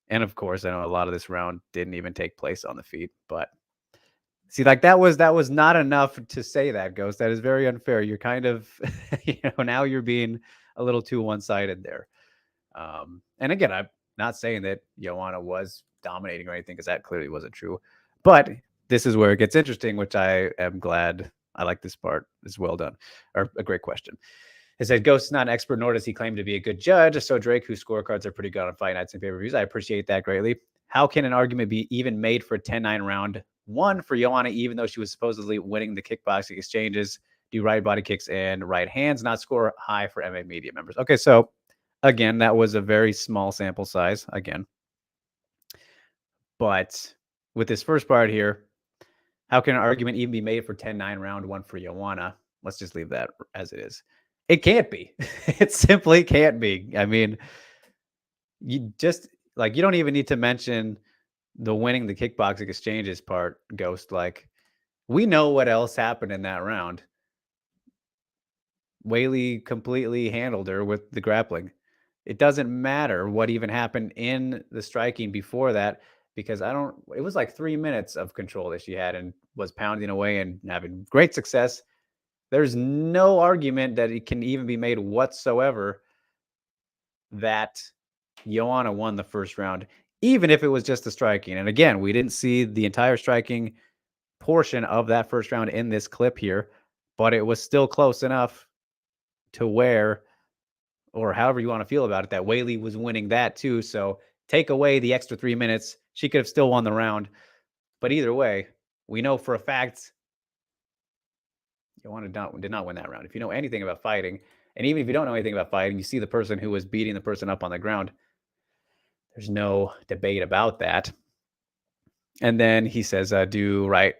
And of course, I know a lot of this round didn't even take place on the feet, but see, like, that was not enough to say that, Ghost. That is very unfair. You're kind of, now you're being a little too one-sided there. And again, I'm not saying that Joanna was dominating or anything, because that clearly wasn't true. But this is where it gets interesting, which I am glad. I like this part. It's well done, or a great question. It said, Ghost is not an expert, nor does he claim to be a good judge. So Drake, whose scorecards are pretty good on fight nights and pay-per-views, I appreciate that greatly. How can an argument be even made for 10-9 round 1 for Joanna, even though she was supposedly winning the kickboxing exchanges, do right body kicks and right hands, not score high for MMA media members? Okay, so again, that was a very small sample size, again. But with this first part here, how can an argument even be made for 10-9 round 1 for Joanna? Let's just leave that as it is. It can't be. It simply can't be. I mean, you don't even need to mention the winning the kickboxing exchanges part, Ghost. Like, we know what else happened in that round. Weili completely handled her with the grappling. It doesn't matter what even happened in the striking before that, because it was like 3 minutes of control that she had and was pounding away and having great success. There's no argument that it can even be made whatsoever that Joanna won the first round, even if it was just the striking. And again, we didn't see the entire striking portion of that first round in this clip here, but it was still close enough to where, or however you want to feel about it, that Weili was winning that too. So take away the extra 3 minutes, she could have still won the round. But either way, we know for a fact Joanna did not win that round. If you know anything about fighting, and even if you don't know anything about fighting, you see the person who was beating the person up on the ground, there's no debate about that. And then he says, do right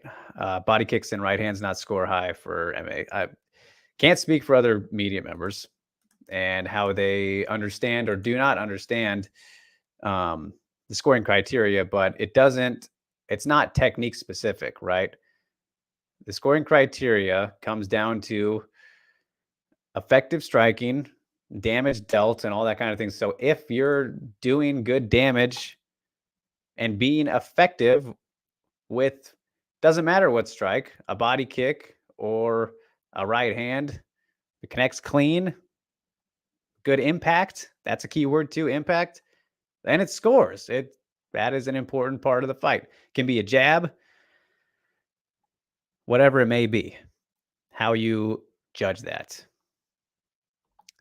body kicks and right hands not score high for MA. I can't speak for other media members and how they understand or do not understand the scoring criteria, but it's not technique specific, right? The scoring criteria comes down to effective striking, damage dealt, and all that kind of thing. So if you're doing good damage and being effective with, doesn't matter what strike, a body kick or a right hand, it connects clean, good impact. That's a key word too, impact. And it scores. That is an important part of the fight. Can be a jab, whatever it may be, how you judge that.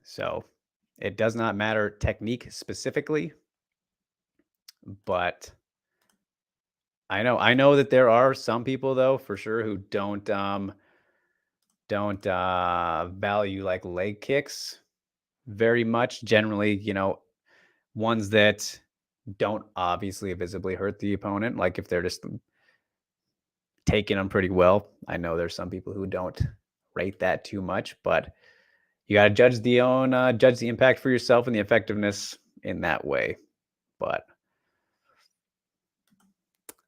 So it does not matter technique specifically, but I know that there are some people though, for sure, who don't value like leg kicks very much. Generally, ones that don't obviously visibly hurt the opponent, like if they're just taking them pretty well. I know there's some people who don't rate that too much, but you got to judge the impact for yourself and the effectiveness in that way. But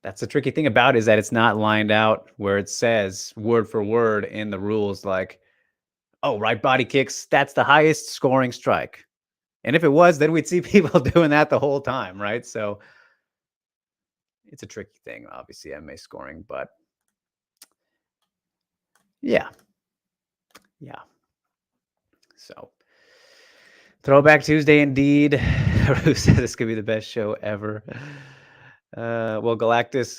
that's the tricky thing about it, is that it's not lined out where it says word for word in the rules, like, oh, right body kicks, that's the highest scoring strike. And if it was, then we'd see people doing that the whole time, right? So it's a tricky thing, obviously, MMA scoring, but yeah. So Throwback Tuesday indeed. Rue says this could be the best show ever. Well, Galactus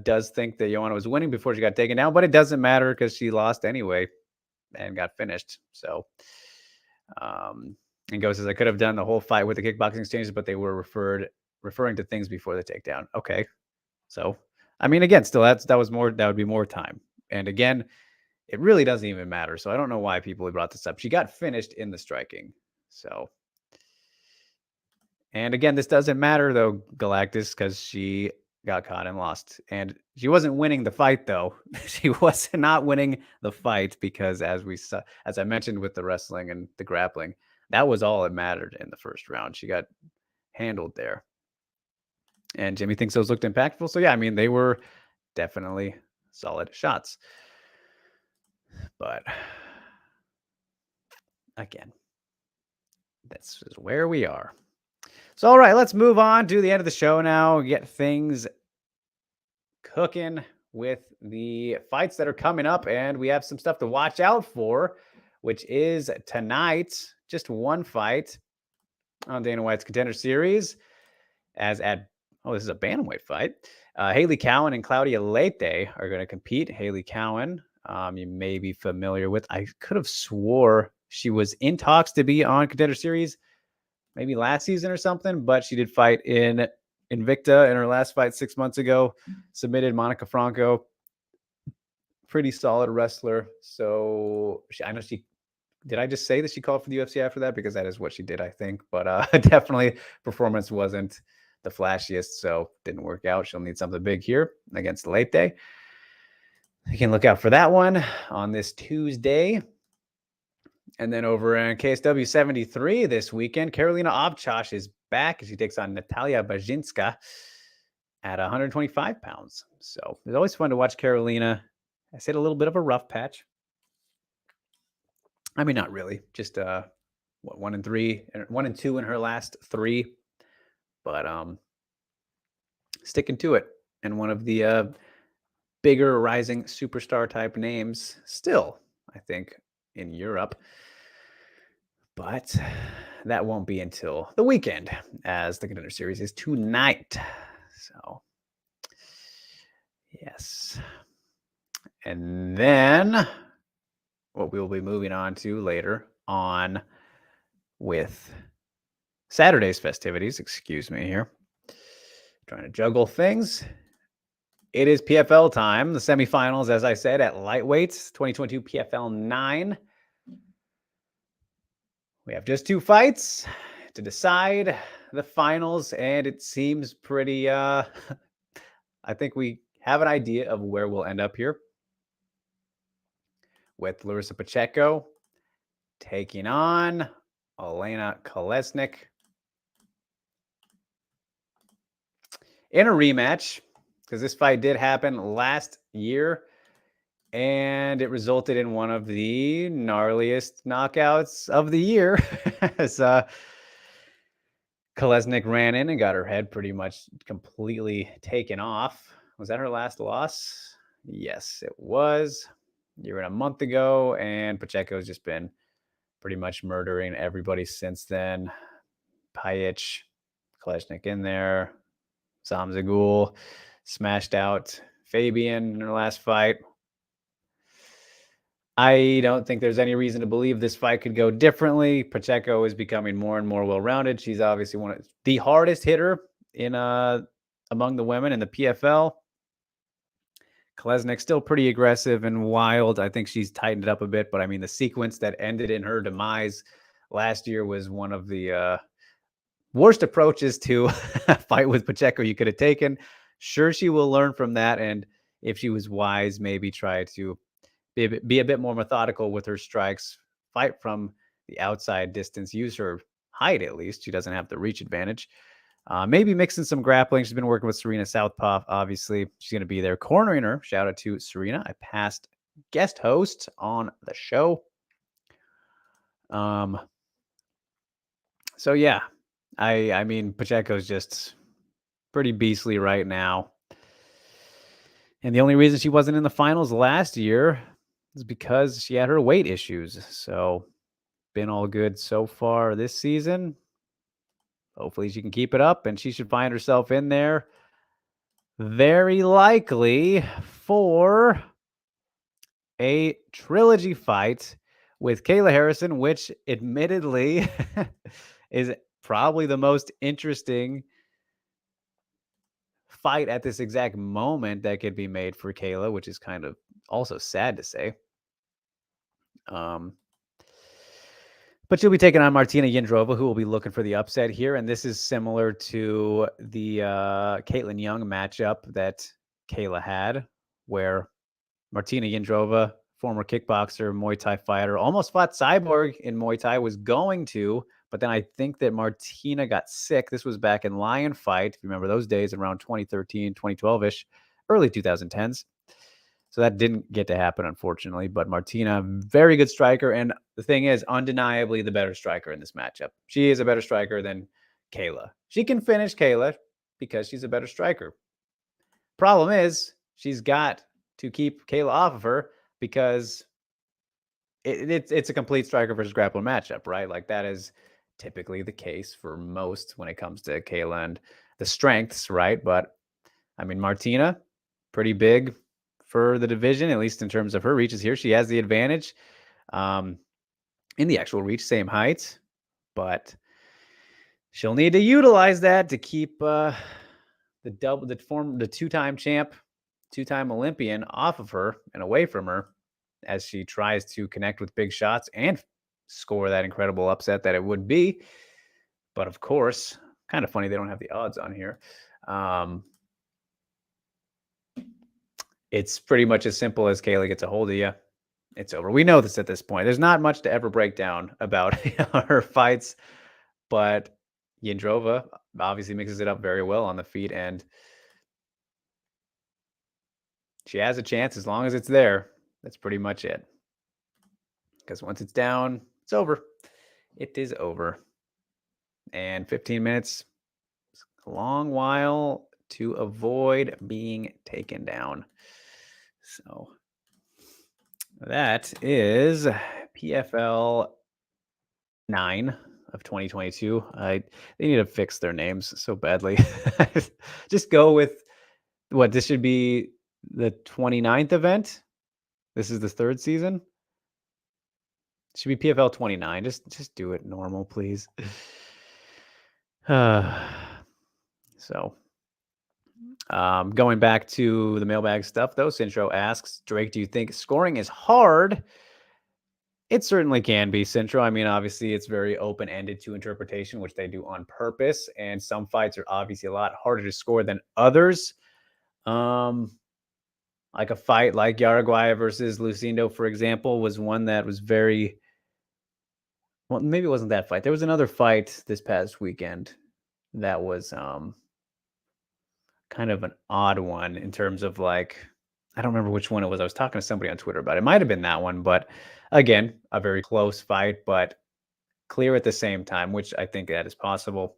does think that Joanna was winning before she got taken down, but it doesn't matter because she lost anyway and got finished. So, and Go says, I could have done the whole fight with the kickboxing exchanges, but they were referring to things before the takedown. Okay. So, I mean, again, still that would be more time. And again, it really doesn't even matter. So I don't know why people brought this up. She got finished in the striking. So, and again, this doesn't matter though, Galactus, because she got caught and lost. And she wasn't winning the fight though. She was not winning the fight because as I mentioned with the wrestling and the grappling, that was all that mattered in the first round. She got handled there. And Jimmy thinks those looked impactful. So yeah, I mean, they were definitely solid shots. But again, this is where we are. So, all right, let's move on to the end of the show now. Get things cooking with the fights that are coming up. And we have some stuff to watch out for, which is tonight, just one fight on Dana White's Contender Series. This is a bantamweight fight. Haley Cowan and Claudia Leite are going to compete. Haley Cowan, you may be familiar with. I could have swore she was in talks to be on Contender Series maybe last season or something, but she did fight in Invicta in her last fight 6 months ago, submitted Monica Franco. Pretty solid wrestler. So did I just say that she called for the UFC after that? Because that is what she did, I think. But definitely performance wasn't the flashiest, so didn't work out. She'll need something big here against Leite. You can look out for that one on this Tuesday. And then over in KSW 73 this weekend, Karolina Obchosh is back as she takes on Natalia Bajinska at 125 pounds. So it's always fun to watch Karolina. I said a little bit of a rough patch. I mean, not really. Just 1 and 2 in her last 3. But sticking to it. And one of the bigger rising superstar type names still, I think, in Europe. But that won't be until the weekend, as the Contender Series is tonight. So, yes. And then what we'll be moving on to later on with Saturday's festivities. Excuse me here. Trying to juggle things. It is PFL time. The semifinals, as I said, at lightweights, 2022 PFL 9. We have just 2 fights to decide the finals, and it seems pretty, I think we have an idea of where we'll end up here with Larissa Pacheco taking on Elena Kolesnik in a rematch, because this fight did happen last year And it resulted in one of the gnarliest knockouts of the year as Kolesnik ran in and got her head pretty much completely taken off. Was that her last loss? Yes, it was. You were a month ago, and Pacheco's just been pretty much murdering everybody since then. Pajic, Kolesnik in there. Zamzagul smashed out Fabian in her last fight. I don't think there's any reason to believe this fight could go differently. Pacheco is becoming more and more well-rounded. She's obviously one of the hardest hitter in among the women in the PFL. Kolesnik's still pretty aggressive and wild. I think she's tightened it up a bit, but I mean the sequence that ended in her demise last year was one of the worst approaches to a fight with Pacheco you could have taken. Sure, she will learn from that, and if she was wise, maybe try to be a bit more methodical with her strikes, fight from the outside distance, use her height at least. She doesn't have the reach advantage. Maybe mixing some grappling. She's been working with Serena Southpaw, obviously. She's going to be there cornering her. Shout out to Serena, a past guest host on the show. So yeah, I mean, Pacheco's just pretty beastly right now. And the only reason she wasn't in the finals last year is because she had her weight issues. So been all good so far this season. Hopefully she can keep it up, and she should find herself in there very likely for a trilogy fight with Kayla Harrison, which admittedly is probably the most interesting fight at this exact moment that could be made for Kayla, which is kind of also sad to say. But she'll be taking on Martina Yandrova, who will be looking for the upset here. And this is similar to the Caitlin Young matchup that Kayla had, where Martina Yandrova, former kickboxer, Muay Thai fighter, almost fought Cyborg in Muay Thai, was going to, but then I think that Martina got sick. This was back in Lion Fight. If you remember those days, around 2013, 2012-ish, early 2010s. So that didn't get to happen, unfortunately. But Martina, very good striker. And the thing is, undeniably the better striker in this matchup. She is a better striker than Kayla. She can finish Kayla because she's a better striker. Problem is, she's got to keep Kayla off of her because it's a complete striker versus grappler matchup, right? Like that is typically the case for most when it comes to Kayla and the strengths, right? But I mean, Martina, pretty big for the division, at least in terms of her reaches here. She has the advantage in the actual reach, same height, but she'll need to utilize that to keep the two-time champ, two-time Olympian off of her and away from her as she tries to connect with big shots and score that incredible upset that it would be. But of course, kind of funny they don't have the odds on here. It's pretty much as simple as Kayla gets a hold of you. It's over. We know this at this point. There's not much to ever break down about her fights, but Yandrova obviously mixes it up very well on the feet, and she has a chance as long as it's there. That's pretty much it. Because once it's down, it's over. It is over. And 15 minutes is a long while to avoid being taken down. So that is PFL 9 of 2022. They need to fix their names so badly. Just go with what this should be the 29th event. This is the third season. It should be PFL 29. Just do it normal, please. So going back to the mailbag stuff, though, Centro asks, Drake, do you think scoring is hard? It certainly can be, Centro. I mean, obviously, it's very open-ended to interpretation, which they do on purpose. And some fights are obviously a lot harder to score than others. Like a fight like Jauregui versus Lucindo, for example, was one that was very... Well, maybe it wasn't that fight. There was another fight this past weekend that was kind of an odd one in terms of like I don't remember which one it was. I was talking to somebody on Twitter about it. It might have been that one, but again, a very close fight, but clear at the same time, which I think that is possible.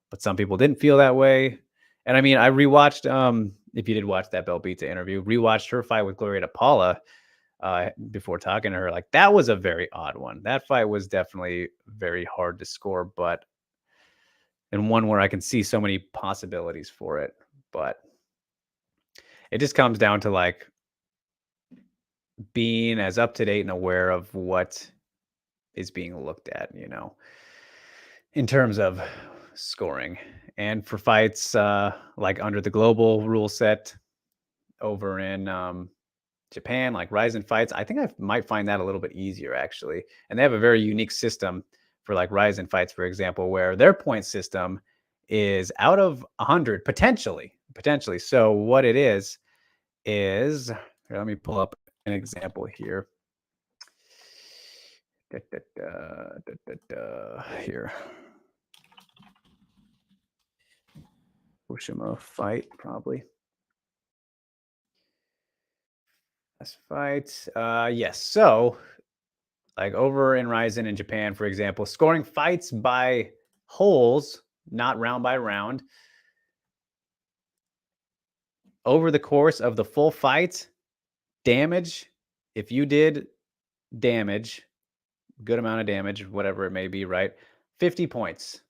But some people didn't feel that way. And I mean, I rewatched, if you did watch that Belbita interview, rewatched her fight with Gloria Paula before talking to her. Like, that was a very odd one. That fight was definitely very hard to score, but and one where I can see so many possibilities for it. But it just comes down to like being as up to date and aware of what is being looked at, in terms of scoring. And for fights like under the global rule set over in Japan, like Ryzen fights, I think I might find that a little bit easier actually. And they have a very unique system for like Ryzen fights, for example, where their point system is out of 100 potentially. So what it is here, let me pull up an example here. Here. Oshima fight, probably. Last fight. Yes. So, like over in Ryzen in Japan, for example, scoring fights by holes, not round by round, over the course of the full fight, damage, if you did damage, good amount of damage, whatever it may be, right? 50 points.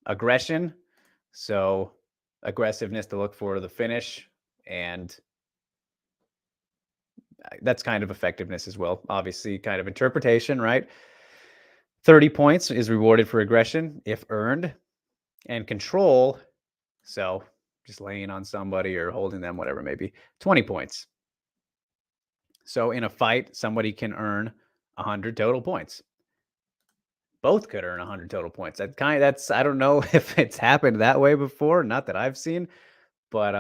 Aggression, so aggressiveness to look for the finish, and that's kind of effectiveness as well. Obviously, kind of interpretation, right? 30 points is rewarded for aggression if earned, and control, so just laying on somebody or holding them, whatever it may be, 20 points. So in a fight, somebody can earn 100 total points. Both could earn 100 total points. That's I don't know if it's happened that way before, not that I've seen, but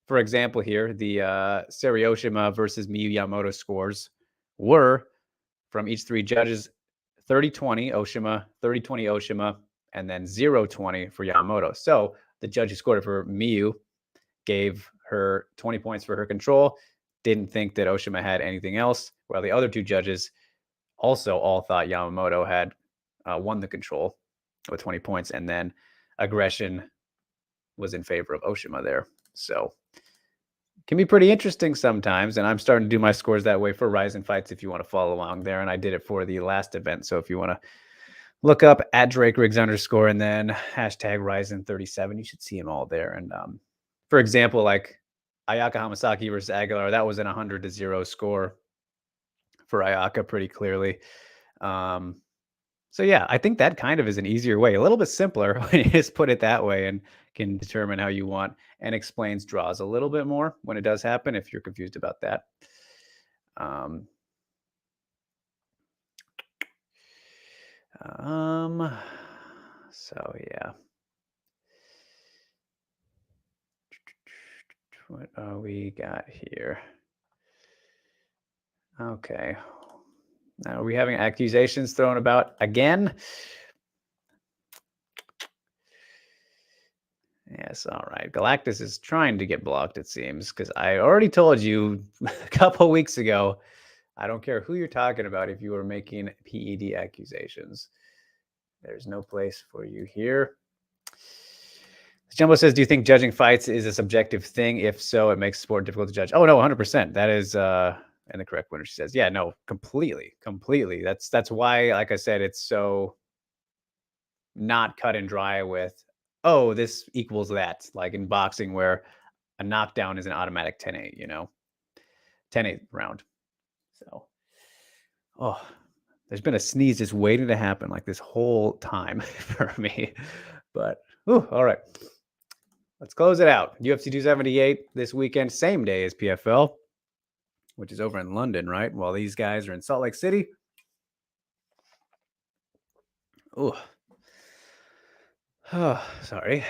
for example here, the Serioshima versus Miyu Yamamoto scores were from each three judges 30-20 Oshima, 30-20 Oshima, and then 0-20 for Yamamoto. So the judge who scored it for Miyu gave her 20 points for her control, didn't think that Oshima had anything else, while the other two judges also all thought Yamamoto had won the control with 20 points, and then aggression was in favor of Oshima there. So it can be pretty interesting sometimes, and I'm starting to do my scores that way for Ryzen fights if you want to follow along there, and I did it for the last event. So if you want to look up at @DrakeRiggs_ and then hashtag Ryzen37, you should see them all there. And for example, like Ayaka Hamasaki versus Aguilar, that was an 100-0 score for Ayaka pretty clearly. So yeah, I think that kind of is an easier way, a little bit simpler when you just put it that way and can determine how you want, and explains draws a little bit more when it does happen if you're confused about that. So yeah. What we got here? Okay. Now, are we having accusations thrown about again? Yes, all right. Galactus is trying to get blocked, it seems, because I already told you a couple weeks ago, I don't care who you're talking about if you are making PED accusations. There's no place for you here. Jumbo says, do you think judging fights is a subjective thing? If so, it makes sport difficult to judge. Oh, no, 100%. That is and the correct winner, she says. Yeah, no, completely. That's why, like I said, it's so not cut and dry with, oh, this equals that. Like in boxing where a knockdown is an automatic 10-8, 10-8 round. So, there's been a sneeze just waiting to happen like this whole time for me. But, all right. Let's close it out. UFC 278 this weekend, same day as PFL, which is over in London, right? While these guys are in Salt Lake City. Oh, sorry.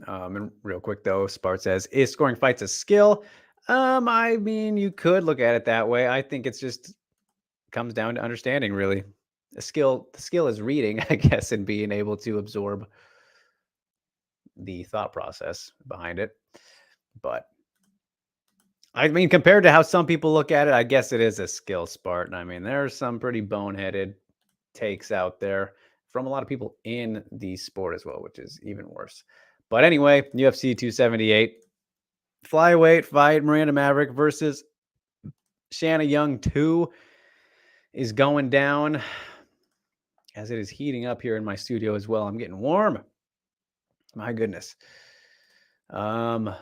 And real quick though, Spart says, is scoring fights a skill? I mean, you could look at it that way. I think it's just comes down to understanding, really. The skill is reading, I guess, and being able to absorb the thought process behind it. But I mean, compared to how some people look at it, I guess it is a skill sport. I mean, there are some pretty boneheaded takes out there from a lot of people in the sport as well, which is even worse. But anyway, UFC 278 flyweight fight, Miranda Maverick versus Shanna Young 2 is going down as it is heating up here in my studio as well. I'm getting warm. My goodness. So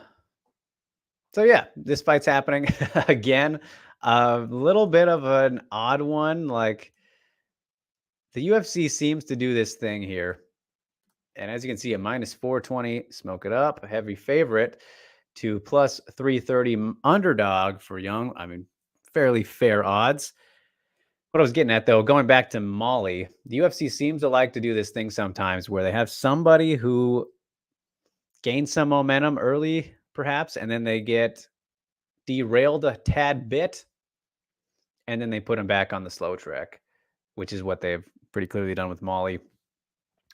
yeah, this fight's happening again. A little bit of an odd one. Like, the UFC seems to do this thing here. And as you can see, a minus 420, smoke it up, a heavy favorite to plus 330 underdog for Young. I mean, fairly fair odds. What I was getting at, though, going back to Molly, the UFC seems to like to do this thing sometimes where they have somebody who gains some momentum early, perhaps, and then they get derailed a tad bit, and then they put him back on the slow track, which is what they've pretty clearly done with Molly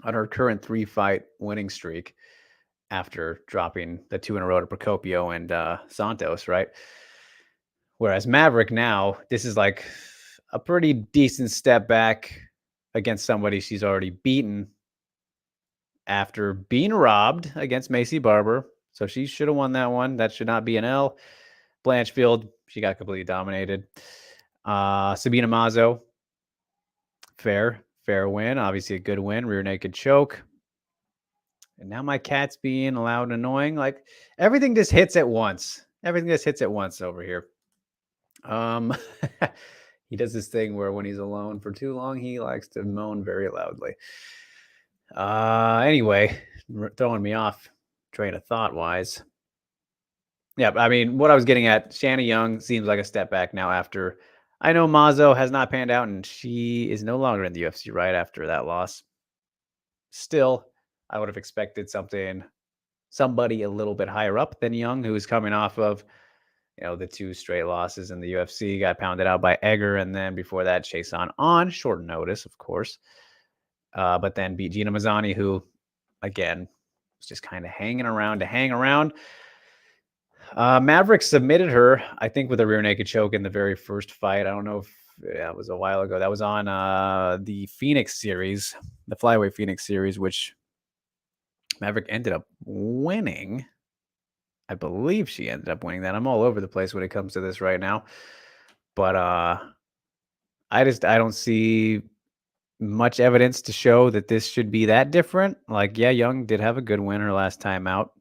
on her current 3-fight winning streak after dropping the 2 in a row to Procopio and Santos, right? Whereas Maverick now, this is like a pretty decent step back against somebody she's already beaten after being robbed against Macy Barber. So she should have won that one. That should not be an L. Blanchfield, she got completely dominated. Sabina Mazo, fair win. Obviously a good win. Rear naked choke. And now my cat's being loud and annoying. Like, everything just hits at once. Everything just hits at once over here. He does this thing where when he's alone for too long, he likes to moan very loudly. Anyway, throwing me off train of thought wise. Yeah, I mean, what I was getting at, Shanna Young seems like a step back now after, I know Mazo has not panned out and she is no longer in the UFC right after that loss. Still, I would have expected somebody a little bit higher up than Young, who is coming off of, the 2 straight losses in the UFC, got pounded out by Egger, and then before that, Chason on short notice, of course. But then beat Gina Mazzani, who, again, was just kind of hanging around to hang around. Maverick submitted her, I think, with a rear naked choke in the very first fight. I don't know if it was a while ago. That was on the Phoenix series, the Flyweight Phoenix series, which Maverick ended up winning. I believe she ended up winning that. I'm all over the place when it comes to this right now. But I don't see much evidence to show that this should be that different. Like, yeah, Young did have a good win her last time out.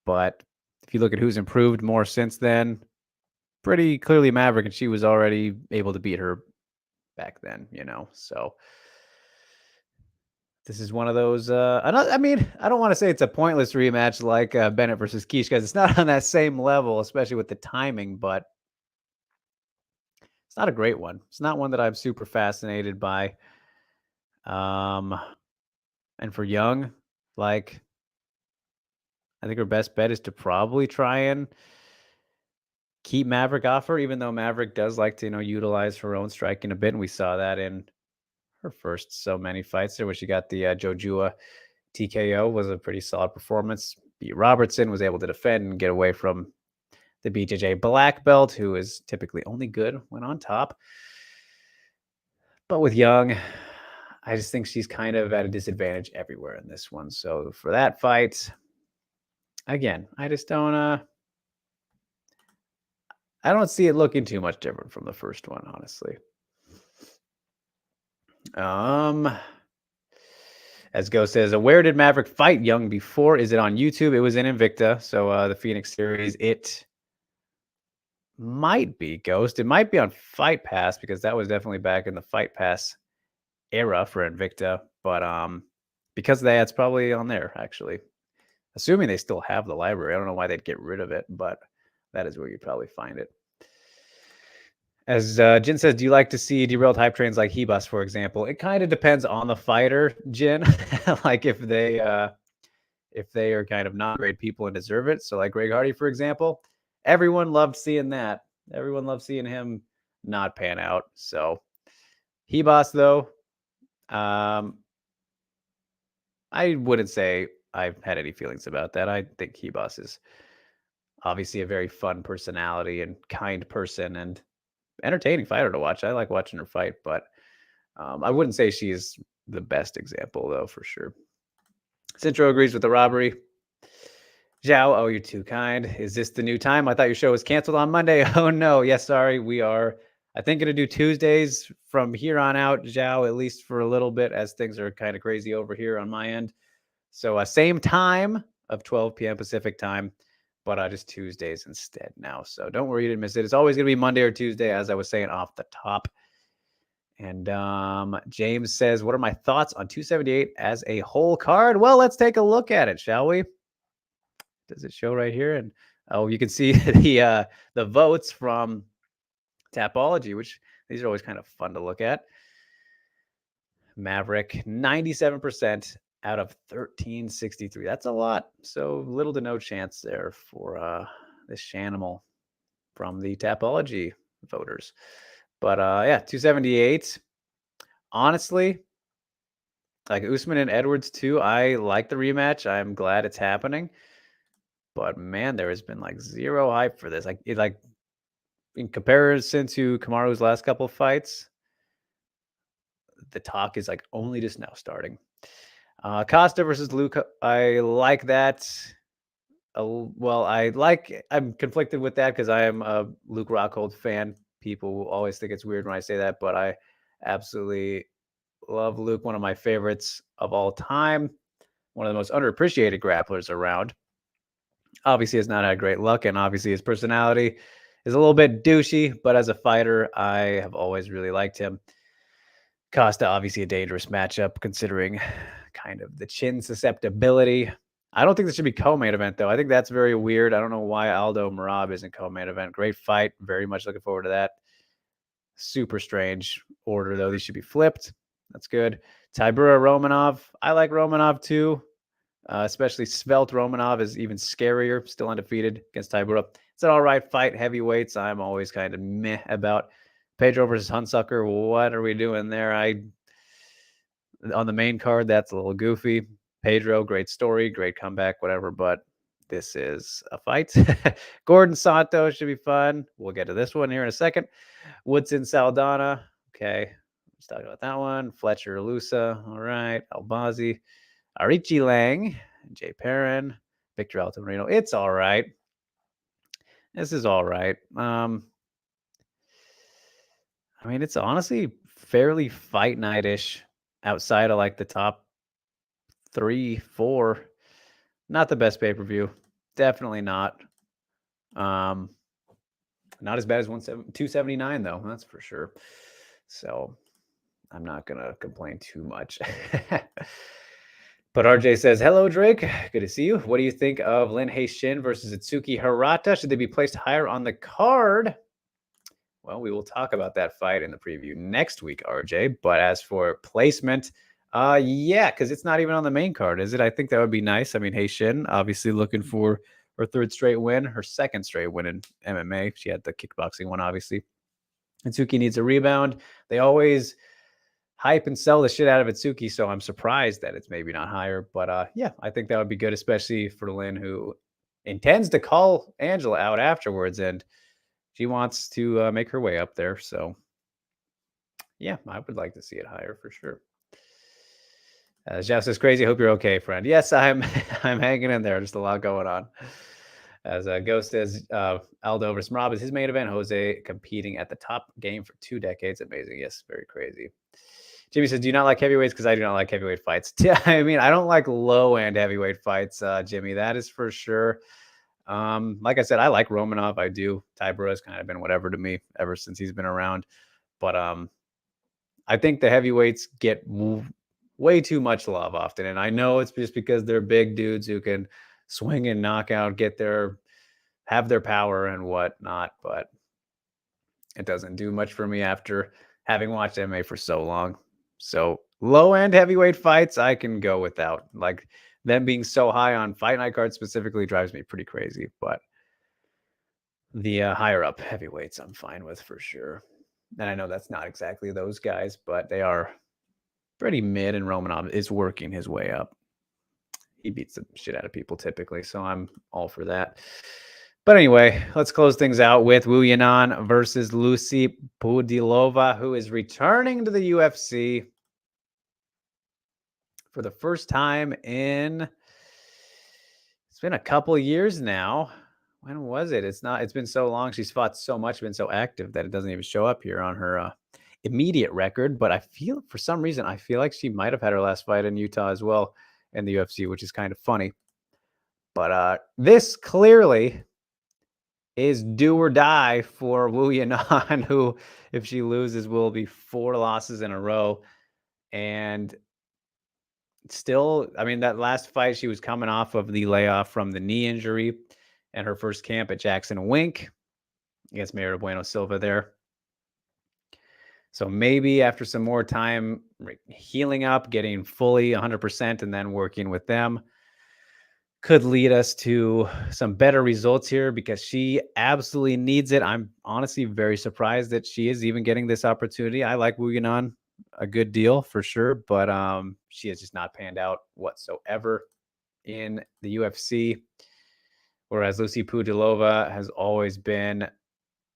But if you look at who's improved more since then, pretty clearly Maverick, and she was already able to beat her back then, So this is one of those. I mean, I don't want to say it's a pointless rematch like Bennett versus Keish, because it's not on that same level, especially with the timing. But it's not a great one. It's not one that I'm super fascinated by. And for Young, like, I think her best bet is to probably try and keep Maverick off her, even though Maverick does like to, utilize her own striking a bit, and we saw that in her first so many fights there, where she got the Jojua TKO. Was a pretty solid performance. Beat Robertson, was able to defend and get away from the BJJ black belt, who is typically only good when on top. But with Young, I just think she's kind of at a disadvantage everywhere in this one. So for that fight, again, I just don't I don't see it looking too much different from the first one, honestly. As Go says, where did Maverick fight Young before? Is it on YouTube? It was in Invicta. So the Phoenix series, it might be Ghost. It might be on Fight Pass, because that was definitely back in the Fight Pass era for Invicta. But because of that, it's probably on there, actually. Assuming they still have the library. I don't know why they'd get rid of it, but that is where you'd probably find it. As Jin says, do you like to see derailed hype trains like Hebus, for example? It kind of depends on the fighter, Jin. Like, if they are kind of not great people and deserve it. So like Greg Hardy, for example, everyone loved seeing that. Everyone loved seeing him not pan out. So Hebus, though, I wouldn't say I've had any feelings about that. I think Hebus is Obviously a very fun personality and kind person and entertaining fighter to watch. I like watching her fight, but I wouldn't say she's the best example, though, for sure. Centro agrees with the robbery. Zhao, oh, you're too kind. Is this the new time? I thought your show was canceled on Monday. Oh, no. Yes, sorry. We are, I think, going to do Tuesdays from here on out, Zhao, at least for a little bit, as things are kind of crazy over here on my end. So same time of 12 p.m. Pacific time, but just Tuesdays instead now. So don't worry, you didn't miss it. It's always going to be Monday or Tuesday, as I was saying off the top. And James says, what are my thoughts on 278 as a whole card? Well, let's take a look at it, shall we? Does it show right here? And oh, you can see the votes from Tapology, which these are always kind of fun to look at. Maverick, 97% out of 1363. That's a lot. So little to no chance there for this Shanimal from the Tapology voters. But yeah, 278. Honestly, like Usman and Edwards too, I like the rematch. I'm glad it's happening. But man, there has been like zero hype for this. Like in comparison to Kamaru's last couple of fights, the talk is like only just now starting. Costa versus Luke, I like that. Well, I'm conflicted with that because I am a Luke Rockhold fan. People will always think it's weird when I say that, but I absolutely love Luke, one of my favorites of all time, one of the most underappreciated grapplers around. Obviously has not had great luck, and obviously his personality is a little bit douchey, but as a fighter, I have always really liked him. Costa, obviously a dangerous matchup considering kind of the chin susceptibility. I don't think this should be co-main event, though. I think that's very weird. I don't know why Aldo Marab isn't co-main event. Great fight. Very much looking forward to that. Super strange order, though. These should be flipped. That's good. Tybura Romanov. I like Romanov, too. Especially Svelte Romanov is even scarier. Still undefeated against Tybura. It's an all right fight. Heavyweights, I'm always kind of meh about. Pedro versus Hunsucker. What are we doing there? On the main card, that's a little goofy. Pedro, great story, great comeback, whatever, but this is a fight. Gordon Santos should be fun. We'll get to this one here in a second. Woodson Saldana. Okay. Let's talk about that one. Fletcher Lusa. All right. Albazi. Arichi Lang. Jay Perrin. Victor Altamirano. It's all right. This is all right. I mean, it's honestly fairly fight night-ish outside of like the top 3, 4. Not the best pay-per-view. Definitely not. Not as bad as 279 though. That's for sure. So I'm not going to complain too much. But RJ says, hello, Drake. Good to see you. What do you think of Lin Shin versus Itsuki Hirata? Should they be placed higher on the card? Well, we will talk about that fight in the preview next week, RJ. But as for placement, yeah, because it's not even on the main card, is it? I think that would be nice. I mean, Shin, obviously looking for her third straight win, her second straight win in MMA. She had the kickboxing one, obviously. Itsuki needs a rebound. They always hype and sell the shit out of Itsuki, so I'm surprised that it's maybe not higher. But yeah, I think that would be good, especially for Lynn, who intends to call Angela out afterwards, and she wants to make her way up there. So yeah, I would like to see it higher for sure. Jeff says, crazy. Hope you're okay, friend. Yes, I'm hanging in there. Just a lot going on. As Ghost says, Aldo versus Marab is his main event. Jose competing at the top game for 2 decades. Amazing. Yes, very crazy. Jimmy says, do you not like heavyweights? Because I do not like heavyweight fights. I mean, I don't like low-end heavyweight fights, Jimmy. That is for sure. Like I said, I like Romanov. I do. Tybura has kind of been whatever to me ever since he's been around. But I think the heavyweights get way too much love often. And I know it's just because they're big dudes who can swing and knock out, have their power and whatnot. But it doesn't do much for me after having watched MMA for so long. So low-end heavyweight fights, I can go without. Like them being so high on Fight Night cards specifically drives me pretty crazy. But the higher up heavyweights, I'm fine with for sure. And I know that's not exactly those guys, but they are pretty mid, and Romanov is working his way up. He beats the shit out of people typically, so I'm all for that. But anyway, let's close things out with Yannon versus Lucy Pudilova, who is returning to the UFC for the first time in, it's been a couple of years now. When was it? It's been so long. She's fought so much, been so active that it doesn't even show up here on her immediate record. But I feel, for some reason, I feel like she might have had her last fight in Utah as well in the UFC, which is kind of funny. But this clearly is do or die for Yannon, who, if she loses, will be 4 losses in a row. And still, I mean, that last fight, she was coming off of the layoff from the knee injury and her first camp at Jackson Wink against Mayra Bueno Silva there. So maybe after some more time healing up, getting fully 100%, and then working with them could lead us to some better results here, because she absolutely needs it. I'm honestly very surprised that she is even getting this opportunity. I like Yannon a good deal for sure, but she has just not panned out whatsoever in the UFC. Whereas Lucy Pudilova has always been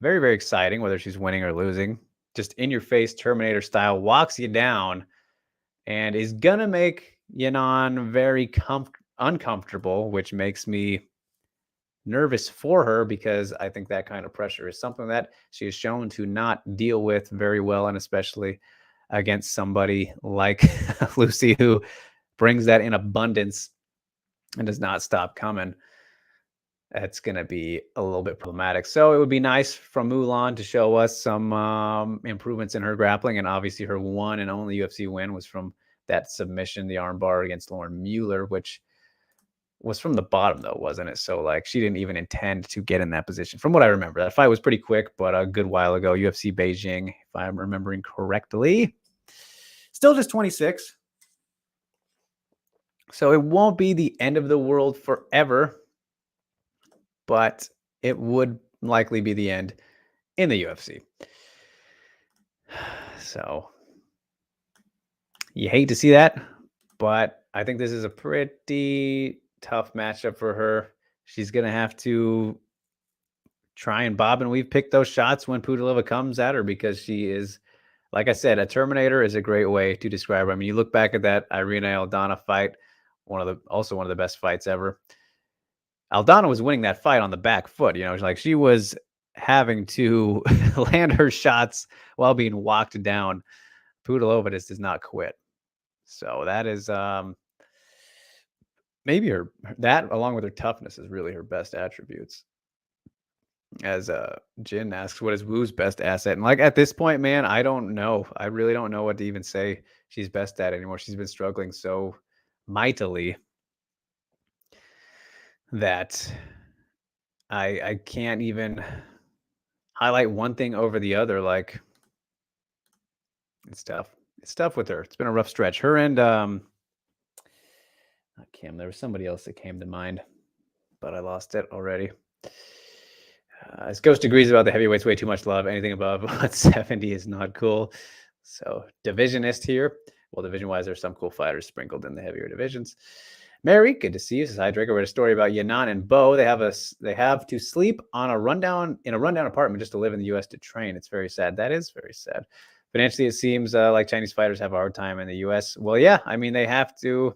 very, very exciting, whether she's winning or losing. Just in your face, Terminator style, walks you down, and is gonna make Yannon very uncomfortable, which makes me nervous for her, because I think that kind of pressure is something that she is shown to not deal with very well, and especially against somebody like Lucy, who brings that in abundance and does not stop coming. That's going to be a little bit problematic. So it would be nice from Mulan to show us some improvements in her grappling. And obviously her one and only UFC win was from that submission, the armbar against Lauren Mueller, which was from the bottom though, wasn't it? So like she didn't even intend to get in that position. From what I remember, that fight was pretty quick, but a good while ago, UFC Beijing, if I'm remembering correctly. Still just 26. So it won't be the end of the world forever, but it would likely be the end in the UFC. So you hate to see that, but I think this is a pretty tough matchup for her. She's going to have to try and bob and weave, pick those shots when Pudilova comes at her, because she is, like I said, a Terminator is a great way to describe her. I mean, you look back at that Irina Aldana fight, also one of the best fights ever. Aldana was winning that fight on the back foot. You know, like she was having to land her shots while being walked down. Pudilova just does not quit. So that is maybe that along with her toughness is really her best attributes. As Jin asks, what is Wu's best asset? And like at this point, man, I don't know. I really don't know what to even say she's best at anymore. She's been struggling so mightily that I can't even highlight one thing over the other. Like, it's tough. It's tough with her. It's been a rough stretch. Her and not Kim. There was somebody else that came to mind, but I lost it already. As Ghost agrees about the heavyweights, way too much love. Anything above 170 is not cool. So divisionist here. Well, division-wise, there's some cool fighters sprinkled in the heavier divisions. Mary, good to see you. Says, hi, Drake. I read a story about Yannon and Bo. They have to sleep in a rundown apartment just to live in the U.S. to train. It's very sad. That is very sad. Financially, it seems like Chinese fighters have a hard time in the U.S. Well, yeah, I mean, they have to.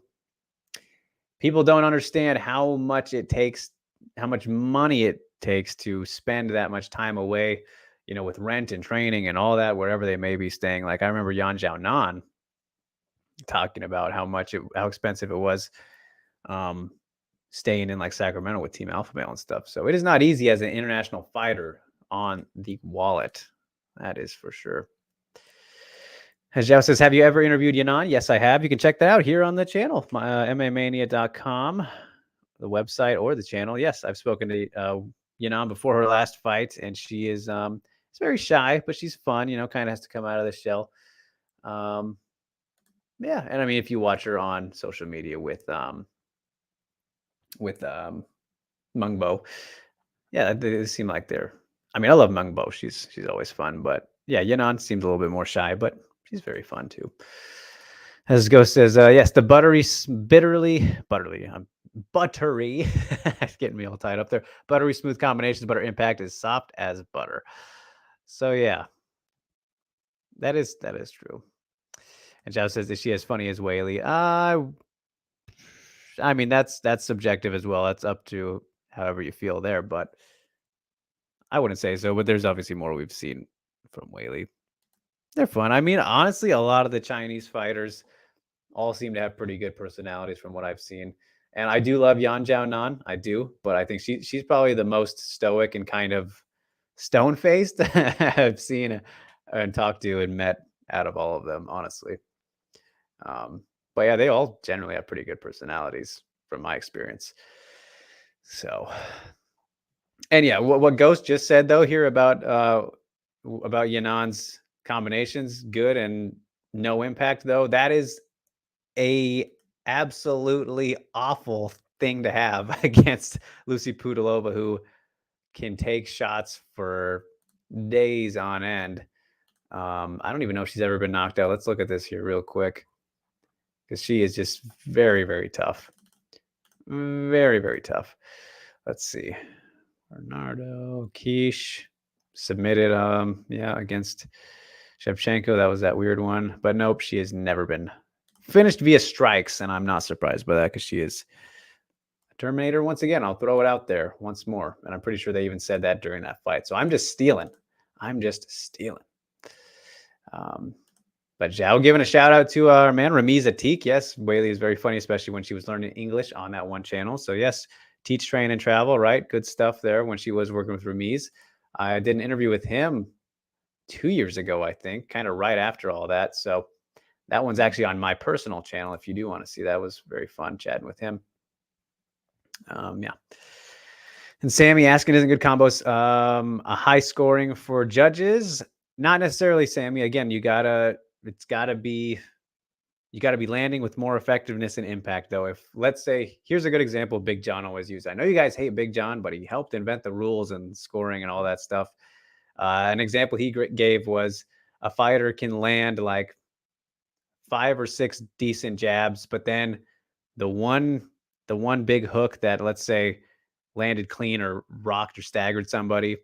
People don't understand how much it takes, how much money it takes to spend that much time away, you know, with rent and training and all that, wherever they may be staying. Like I remember Yan Xiaonan talking about how expensive it was staying in like Sacramento with Team Alpha Male and stuff. So it is not easy as an international fighter on the wallet. That is for sure. Zhao says, have you ever interviewed Yannon? Yes, I have. You can check that out here on the channel, MMAmania.com, the website or the channel. Yes, I've spoken to Yannon before her last fight, and she is she's very shy, but she's fun, you know, kind of has to come out of the shell. Yeah, and I mean, if you watch her on social media with Mungbo, yeah, they seem like they're. I mean, I love Mungbo. She's always fun, but yeah, Yannon seems a little bit more shy, but she's very fun too. As Ghost says, yes, the bitterly. I'm buttery. It's getting me all tied up there. Buttery smooth combinations, but her impact is soft as butter. So yeah, that is true. And Zhao says that she as funny as Whaley. I mean that's subjective as well. That's up to however you feel there, but I wouldn't say so. But there's obviously more we've seen from Whaley. They're fun. I mean, honestly, a lot of the Chinese fighters all seem to have pretty good personalities from what I've seen. And I do love Yannon. I do, but I think she's probably the most stoic and kind of stone-faced I've seen and talked to and met out of all of them, honestly. But yeah, they all generally have pretty good personalities from my experience. So, and yeah, what Ghost just said though here about Yannon's combinations, good and no impact though, that is a absolutely awful thing to have against Lucy Pudilova, who can take shots for days on end. I don't even know if she's ever been knocked out. Let's look at this here real quick, because she is just very, very tough. Very, very tough. Let's see. Bernardo Quiche submitted, yeah, against Shevchenko. That was that weird one. But nope, she has never been finished via strikes, and I'm not surprised by that because she is a Terminator once again. I'll throw it out there once more, and I'm pretty sure they even said that during that fight. So I'm just stealing. But Zhao giving a shout out to our man Ramiz Atik. Yes, Whaley is very funny, especially when she was learning English on that one channel. So yes, teach, train, and travel, right? Good stuff there when she was working with Ramiz. I did an interview with him 2 years ago, I think, kind of right after all that. So that one's actually on my personal channel if you do want to see. That was very fun chatting with him. Yeah. And Sammy asking, isn't good combos a high scoring for judges? Not necessarily, Sammy. Again, you gotta be landing with more effectiveness and impact, though. If, let's say, here's a good example Big John always used. I know you guys hate Big John, but he helped invent the rules and scoring and all that stuff. An example he gave was a fighter can land like 5 or 6 decent jabs, but then the one big hook that, let's say, landed clean or rocked or staggered somebody,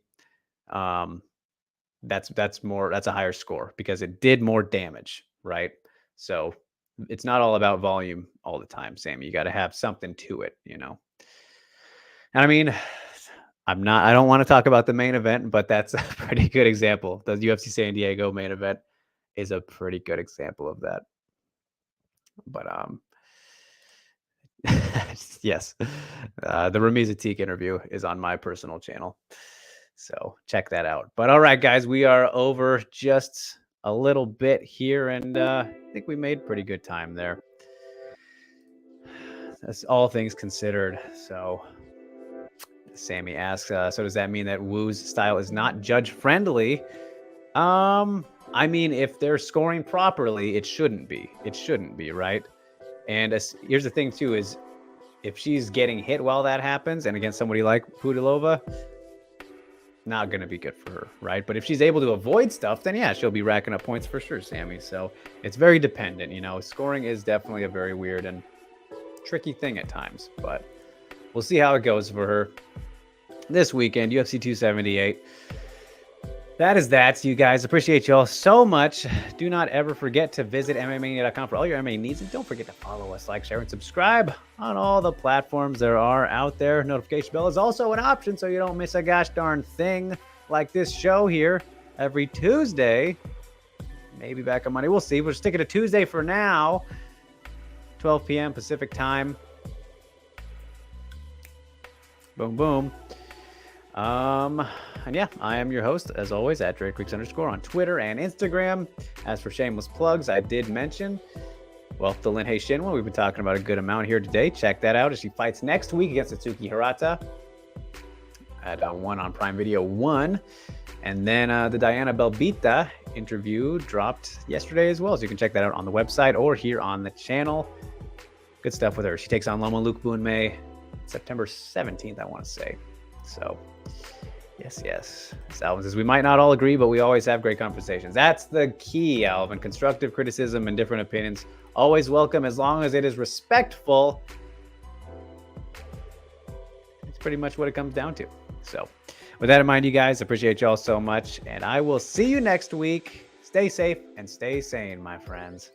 that's a higher score because it did more damage, right? So it's not all about volume all the time, Sammy. You got to have something to it, you know. And I mean, I don't want to talk about the main event, but that's a pretty good example. The UFC San Diego main event is a pretty good example of that. But yes, the Ramiz Atik interview is on my personal channel, so check that out. But all right, guys, we are over just a little bit here, and I think we made pretty good time there. That's all things considered. So Sammy asks, so does that mean that Wu's style is not judge friendly? I mean, if they're scoring properly, it shouldn't be. It shouldn't be, right? And here's the thing, too, is if she's getting hit while that happens and against somebody like Pudilova, not going to be good for her, right? But if she's able to avoid stuff, then yeah, she'll be racking up points for sure, Sammy. So it's very dependent, you know. Scoring is definitely a very weird and tricky thing at times, but we'll see how it goes for her this weekend, UFC 278. That is that, you guys. Appreciate you all so much. Do not ever forget to visit MMAmania.com for all your MMA needs. And don't forget to follow us, like, share, and subscribe on all the platforms there are out there. Notification bell is also an option so you don't miss a gosh darn thing like this show here every Tuesday. Maybe back on Monday. We'll see. We'll stick it to Tuesday for now. 12 p.m. Pacific time. Boom, boom. And yeah, I am your host, as always, at DrakeWeeks_ on Twitter and Instagram. As for shameless plugs, I did mention, well, the Lin Hei Shin one. We've been talking about a good amount here today. Check that out as she fights next week against Atsuki Hirata at 1 on Prime Video 1. And then the Diana Belbita interview dropped yesterday as well. So you can check that out on the website or here on the channel. Good stuff with her. She takes on Loma Luke Boonmei September 17th, I want to say. So, yes. As Alvin says, we might not all agree, but we always have great conversations. That's the key, Alvin. Constructive criticism and different opinions, always welcome as long as it is respectful It's pretty much what it comes down to. So with that in mind, you guys, appreciate y'all so much. And I will see you next week. Stay safe and stay sane, my friends.